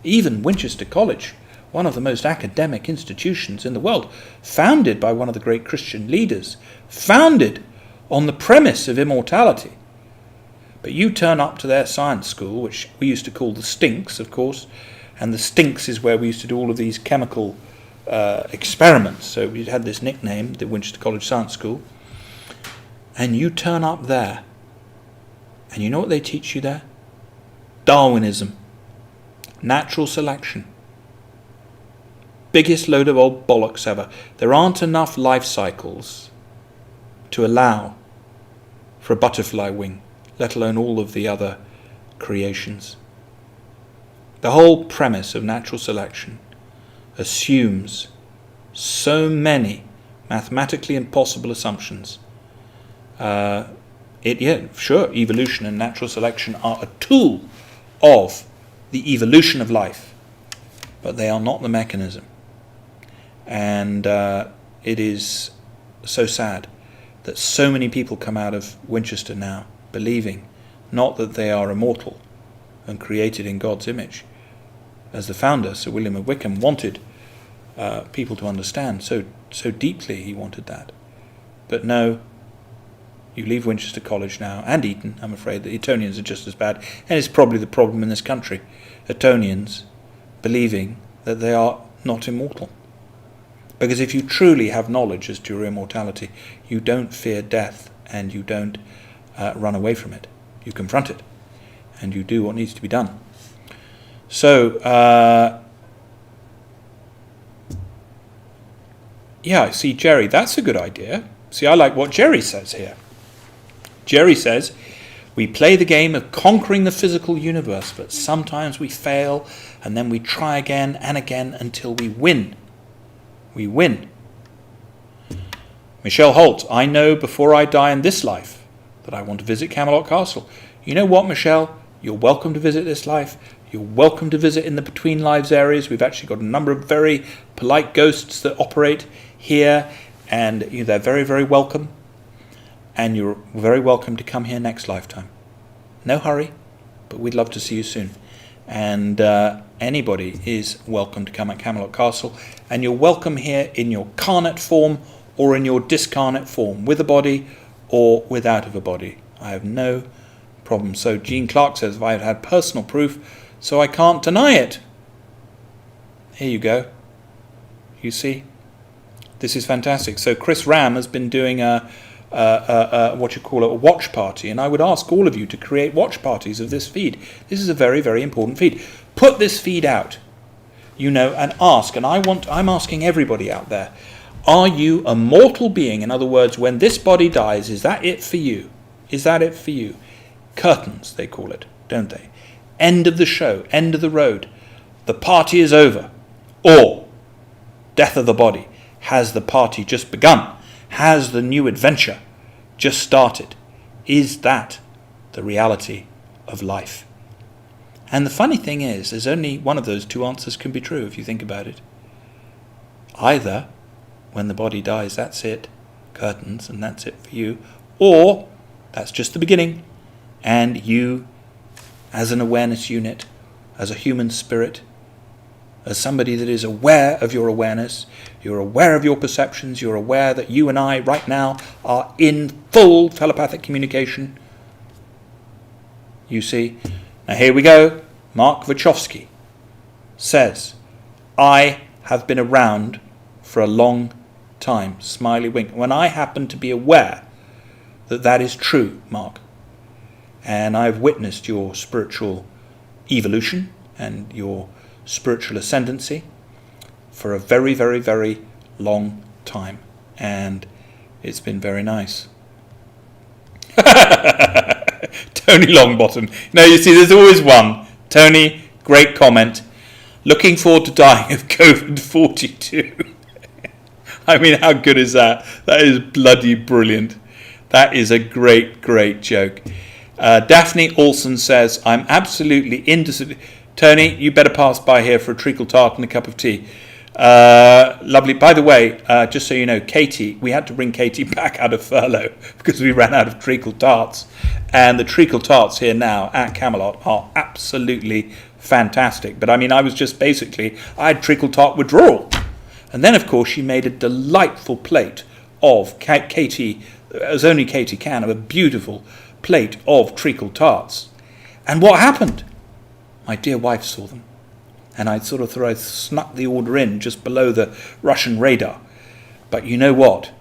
even Winchester College, one of the most academic institutions in the world, founded by one of the great Christian leaders, founded on the premise of immortality. But you turn up to their science school, which we used to call the Stinks, of course, and the Stinks is where we used to do all of these chemical experiments. So we had this nickname, the Winchester College Science School. And you turn up there, and you know what they teach you there? Darwinism. Natural selection. Biggest load of old bollocks ever. There aren't enough life cycles to allow for a butterfly wing, let alone all of the other creations. The whole premise of natural selection assumes so many mathematically impossible assumptions. Evolution and natural selection are a tool of the evolution of life, but they are not the mechanism. And it is so sad that so many people come out of Winchester now believing not that they are immortal and created in God's image, as the founder, Sir William of Wykeham, wanted people to understand. So deeply he wanted that. But no, you leave Winchester College now, and Eton, I'm afraid, the Etonians are just as bad, and it's probably the problem in this country. Etonians believing that they are not immortal. Because if you truly have knowledge as to your immortality, you don't fear death, and you don't run away from it. You confront it, and you do what needs to be done. So, see, Jerry, that's a good idea. See, I like what Jerry says here. Jerry says, we play the game of conquering the physical universe, but sometimes we fail, and then we try again and again until we win. We win. Michelle Holt, I know before I die in this life that I want to visit Camelot Castle. You know what, Michelle? You're welcome to visit this life. You're welcome to visit in the Between Lives areas. We've actually got a number of very polite ghosts that operate here, and they're very, very welcome. And you're very welcome to come here next lifetime. No hurry, but we'd love to see you soon. And anybody is welcome to come at Camelot Castle, and you're welcome here in your carnate form or in your discarnate form, with a body or without of a body. I have no problem. So Jean Clark says, I've had personal proof, so I can't deny it. Here you go. You see? This is fantastic. So Chris Ram has been doing a watch party, and I would ask all of you to create watch parties of this feed. This is a very, very important feed. Put this feed out, and ask, and I'm asking everybody out there, are you a mortal being? In other words, when this body dies, is that it for you? Is that it for you? Curtains, they call it, don't they? End of the show, end of the road. The party is over. Or death of the body. Has the party just begun? Has the new adventure just started? Is that the reality of life? And the funny thing is, there's only one of those two answers can be true if you think about it. Either, when the body dies, that's it, curtains, and that's it for you, or that's just the beginning, and you, as an awareness unit, as a human spirit, as somebody that is aware of your awareness, you're aware of your perceptions, you're aware that you and I right now are in full telepathic communication. You see? Now here we go. Mark Wachowski says, I have been around for a long time. Smiley wink. When I happen to be aware that that is true, Mark, and I've witnessed your spiritual evolution and your spiritual ascendancy for a very, very, very long time, and it's been very nice. Tony Longbottom. No, you see, there's always one. Tony, great comment. Looking forward to dying of COVID-42. I mean, how good is that? That is bloody brilliant. That is a great, great joke. Daphne Olsen says, I'm absolutely Tony, you better pass by here for a treacle tart and a cup of tea. Lovely. By the way, just so you know, Katie, we had to bring Katie back out of furlough because we ran out of treacle tarts. And the treacle tarts here now at Camelot are absolutely fantastic. But I mean, I had treacle tart withdrawal. And then, of course, she made a delightful plate of Katie as only Katie can, of a beautiful plate of treacle tarts. And what happened? My dear wife saw them. And I snuck the order in just below the Russian radar. But you know what?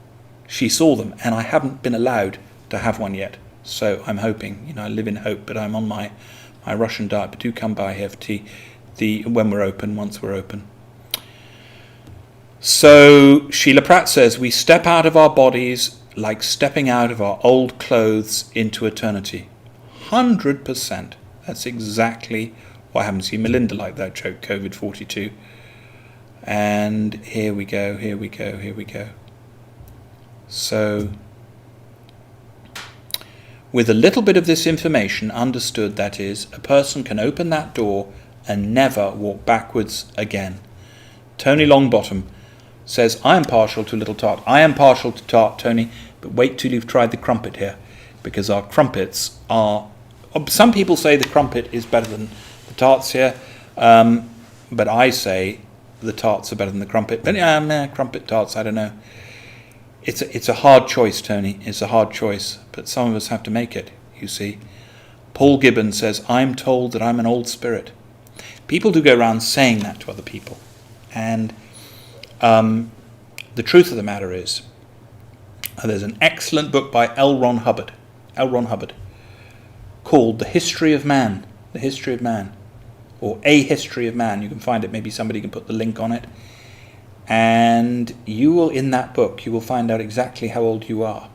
She saw them, and I haven't been allowed to have one yet. So I'm hoping, I live in hope, but I'm on my Russian diet. But do come by here for tea when we're open, once we're open. So Sheila Pratt says, we step out of our bodies like stepping out of our old clothes into eternity. 100%. That's exactly what happens. See, Melinda liked that joke, COVID-42. And here we go. So, with a little bit of this information understood, that is, a person can open that door and never walk backwards again. Tony Longbottom says, I am partial to little tart. I am partial to tart, Tony, but wait till you've tried the crumpet here, because our crumpets are... Some people say the crumpet is better than the tarts here, but I say the tarts are better than the crumpet. But crumpet tarts, I don't know. It's a hard choice, Tony. It's a hard choice, but some of us have to make it, you see. Paul Gibbon says, I'm told that I'm an old spirit. People do go around saying that to other people. And the truth of the matter is, there's an excellent book by L. Ron Hubbard, called The History of Man, or A History of Man. You can find it, maybe somebody can put the link on it. And in that book, you will find out exactly how old you are.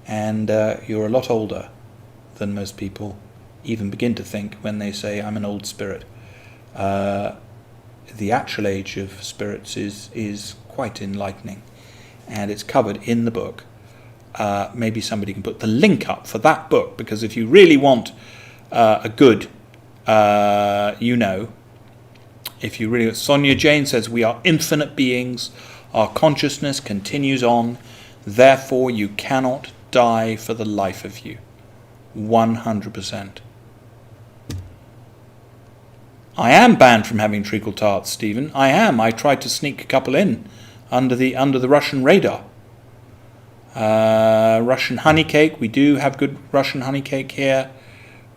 And you're a lot older than most people even begin to think when they say, I'm an old spirit. The actual age of spirits is quite enlightening. And it's covered in the book. Maybe somebody can put the link up for that book, because if you really want a good, if you really... Sonia Jane says, we are infinite beings. Our consciousness continues on. Therefore, you cannot die for the life of you. 100%. I am banned from having treacle tarts, Stephen. I am. I tried to sneak a couple in under the Russian radar. Russian honey cake. We do have good Russian honey cake here.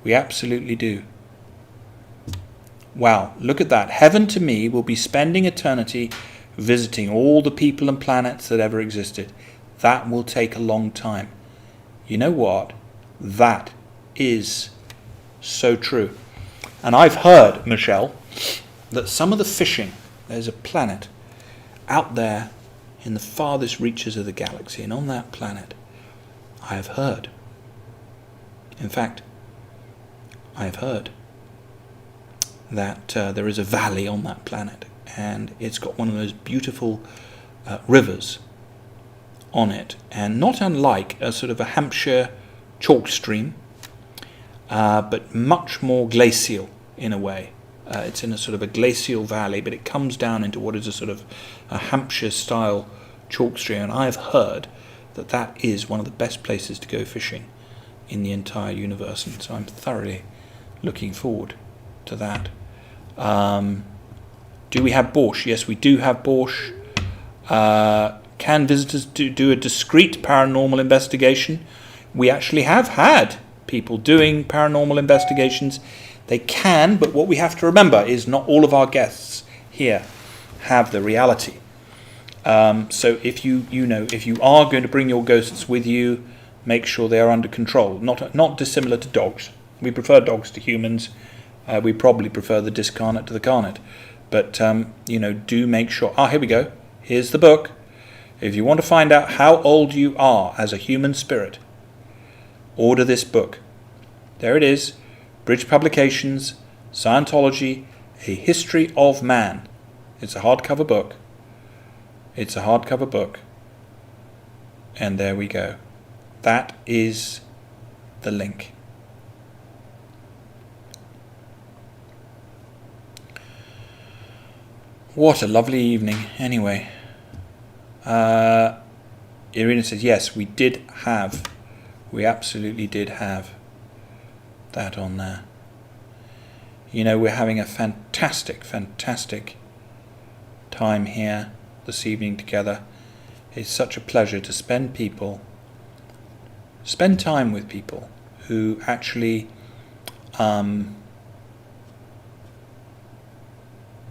We absolutely do. Wow, look at that. Heaven to me will be spending eternity visiting all the people and planets that ever existed. That will take a long time. You know what? That is so true. And I've heard, Michelle, that some of the fishing, there's a planet out there in the farthest reaches of the galaxy, and on that planet, I have heard, in fact, I have heard that there is a valley on that planet, and it's got one of those beautiful rivers on it, and not unlike a sort of a Hampshire chalk stream, but much more glacial in a way. It's in a sort of a glacial valley, but it comes down into what is a sort of a Hampshire-style chalk stream, and I've heard that that is one of the best places to go fishing in the entire universe, and so I'm thoroughly looking forward to that. Do we have borscht? Yes, we do have borscht. Can visitors do a discreet paranormal investigation? We actually have had people doing paranormal investigations. They can, but what we have to remember is not all of our guests here have the reality. So if you are going to bring your ghosts with you, make sure they are under control. Not dissimilar to dogs. We prefer dogs to humans. We probably prefer the discarnate to the carnate. But do make sure. Here we go. Here's the book. If you want to find out how old you are as a human spirit, order this book. There it is. Bridge Publications, Scientology, A History of Man. It's a hardcover book. And there we go. That is the link. What a lovely evening. Anyway, Irina says, yes, we absolutely did have that on there. We're having a fantastic time here this evening together. It's such a pleasure to spend people Spend time with people who actually know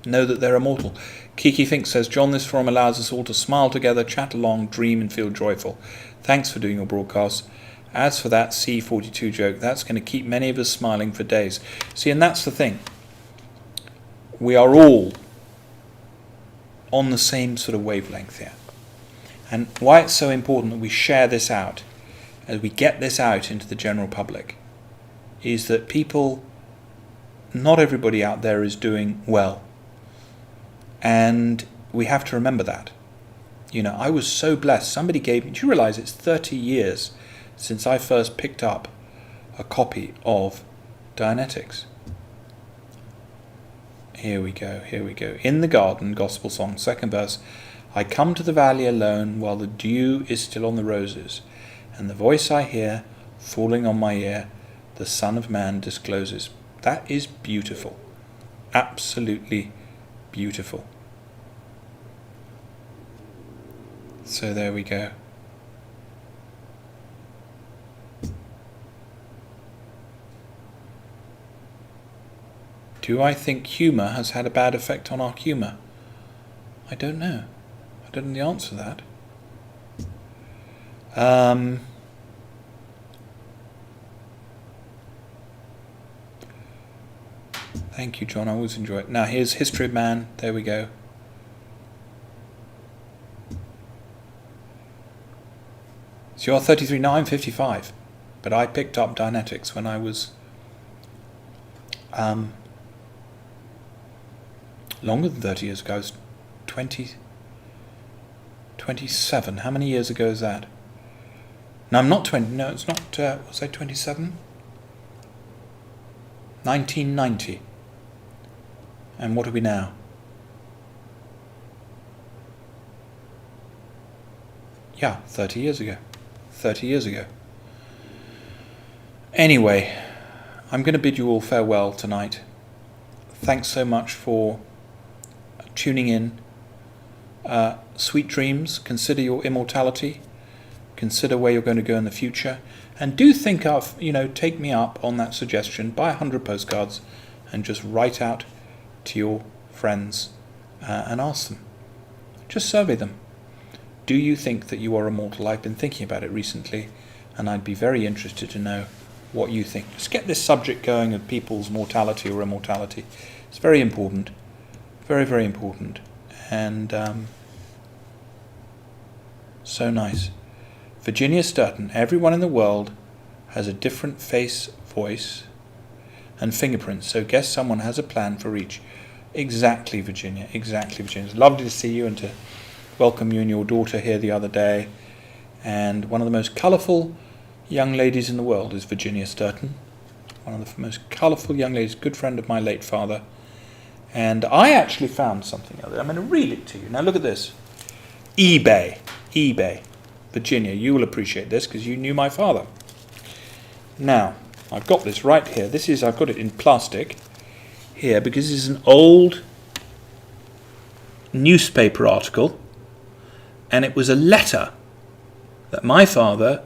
that they're immortal. Kiki Fink says, John, this forum allows us all to smile together, chat along, dream and feel joyful. Thanks for doing your broadcast. As for that C42 joke, that's going to keep many of us smiling for days. See, and that's the thing. We are all on the same sort of wavelength here. And why it's so important that we share this out, as we get this out into the general public, is that people, not everybody out there is doing well. And we have to remember that. You know, I was so blessed. Somebody gave me, do you realize it's 30 years since I first picked up a copy of Dianetics? Here we go. In the garden, gospel song, second verse. I come to the valley alone while the dew is still on the roses, and the voice I hear falling on my ear, the Son of Man discloses. That is beautiful. Absolutely beautiful. So there we go. Do I think humour has had a bad effect on our humour? I don't know. I don't know the answer to that. Thank you, John. I always enjoy it. Now here's History of Man. There we go. So you're 33 now, I'm 55. But I picked up Dianetics when I was longer than 30 years ago. I was 27. How many years ago is that? No, I'm not 20. No, it's not. Was I 27? 1990. And what are we now? Yeah, 30 years ago. 30 years ago. Anyway, I'm going to bid you all farewell tonight. Thanks so much for tuning in. Sweet dreams. Consider your immortality. Consider where you're going to go in the future. And do think of, take me up on that suggestion. Buy 100 postcards and just write out to your friends and ask them. Just survey them. Do you think that you are immortal? I've been thinking about it recently, and I'd be very interested to know what you think. Just get this subject going of people's mortality or immortality. It's very important. Very, very important. And so nice. Virginia Sturton. Everyone in the world has a different face, voice, and fingerprints, so guess someone has a plan for each. Exactly, Virginia. Exactly, Virginia. It's lovely to see you and to welcome you and your daughter here the other day. And one of the most colourful young ladies in the world is Virginia Sturton. One of the most colourful young ladies, good friend of my late father. And I actually found something other. I'm going to read it to you. Now look at this. eBay. Virginia, you will appreciate this because you knew my father. Now, I've got this right here. I've got it in plastic here because this is an old newspaper article, and it was a letter that my father,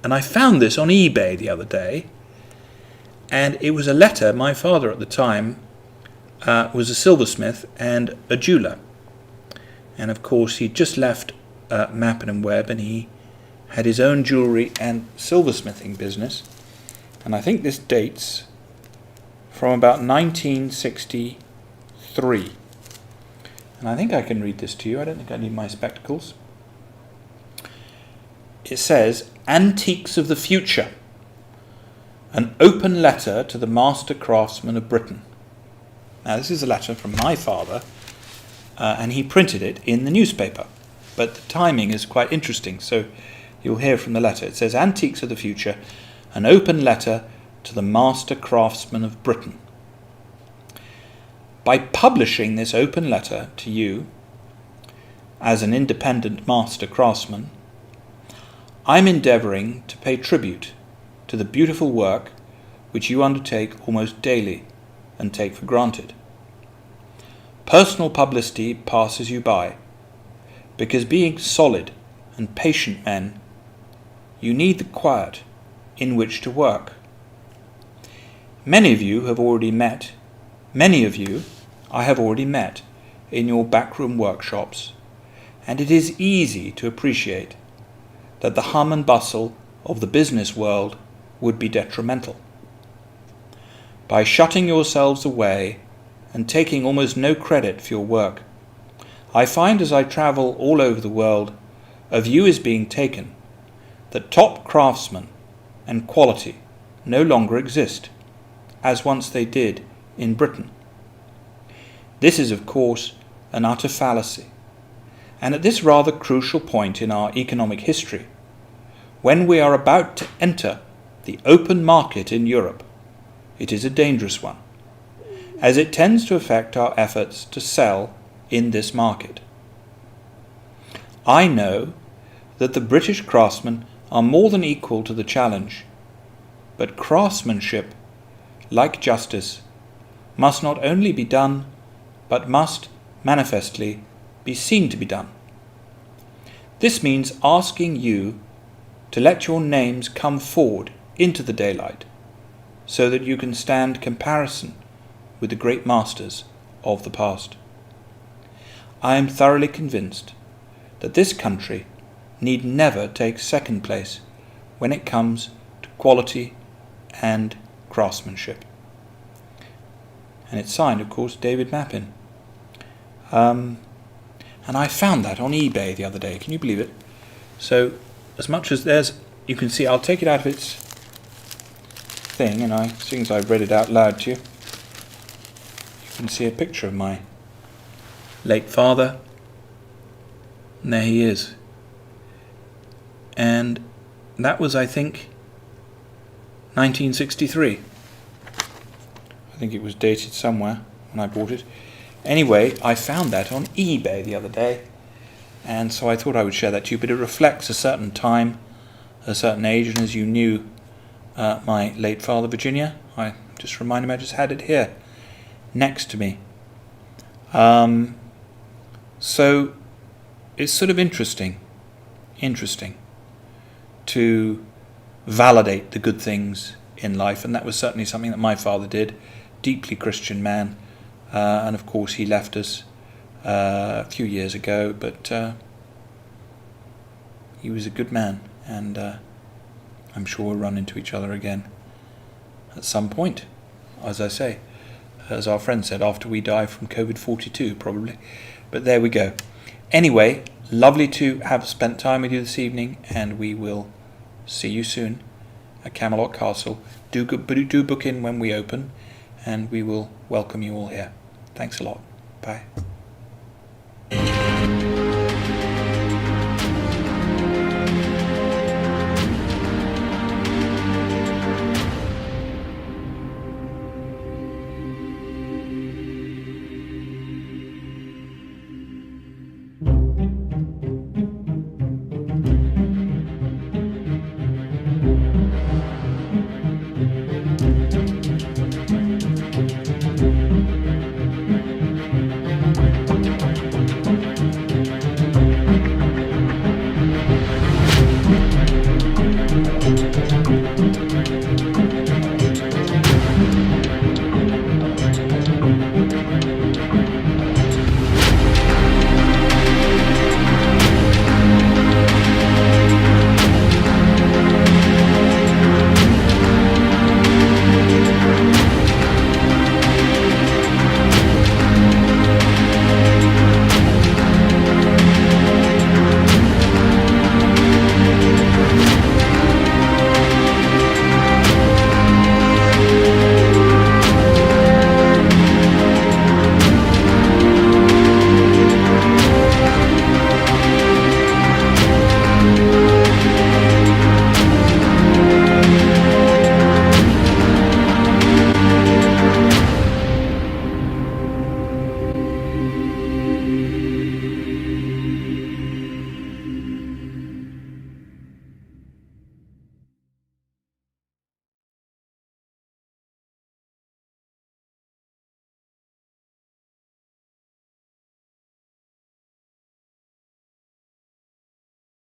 and I found this on eBay the other day, and it was a letter. My father at the time was a silversmith and a jeweller, and of course he'd just left Mappin and Webb, and he had his own jewellery and silversmithing business. And I think this dates from about 1963. And I think I can read this to you. I don't think I need my spectacles. It says, Antiques of the Future. An open letter to the master craftsmen of Britain. Now this is a letter from my father, and he printed it in the newspaper. But the timing is quite interesting, so you'll hear from the letter. It says, Antiques of the Future, an open letter to the master craftsmen of Britain. By publishing this open letter to you, as an independent master craftsman, I'm endeavouring to pay tribute to the beautiful work which you undertake almost daily and take for granted. Personal publicity passes you by, because being solid and patient men you need the quiet in which to work. Many of you I have already met in your backroom workshops, and it is easy to appreciate that the hum and bustle of the business world would be detrimental. By shutting yourselves away and taking almost no credit for your work, I find as I travel all over the world, a view is being taken that top craftsmen and quality no longer exist, as once they did in Britain. This is, of course, an utter fallacy, and at this rather crucial point in our economic history, when we are about to enter the open market in Europe, it is a dangerous one, as it tends to affect our efforts to sell in this market. I know that the British craftsmen are more than equal to the challenge, but craftsmanship, like justice, must not only be done, but must manifestly be seen to be done. This means asking you to let your names come forward into the daylight, so that you can stand comparison with the great masters of the past. I am thoroughly convinced that this country need never take second place when it comes to quality and craftsmanship. And it's signed, of course, David Mappin. And I found that on eBay the other day. Can you believe it? So, as much as you can see, I'll take it out of its thing, and seeing as I've read it out loud to you, you can see a picture of my late father, and there he is. And that was, I think, 1963. I think it was dated somewhere when I bought it. Anyway, I found that on eBay the other day, and so I thought I would share that to you, but it reflects a certain time, a certain age, and as you knew, my late father, Virginia, I just remind him I just had it here, next to me. So it's sort of interesting to validate the good things in life, and that was certainly something that my father did, deeply Christian man, and of course he left us a few years ago, but he was a good man, and I'm sure we'll run into each other again at some point, as I say, as our friend said, after we die from COVID-42 probably. But there we go. Anyway, lovely to have spent time with you this evening, and we will see you soon at Camelot Castle. Do book in when we open, and we will welcome you all here. Thanks a lot. Bye.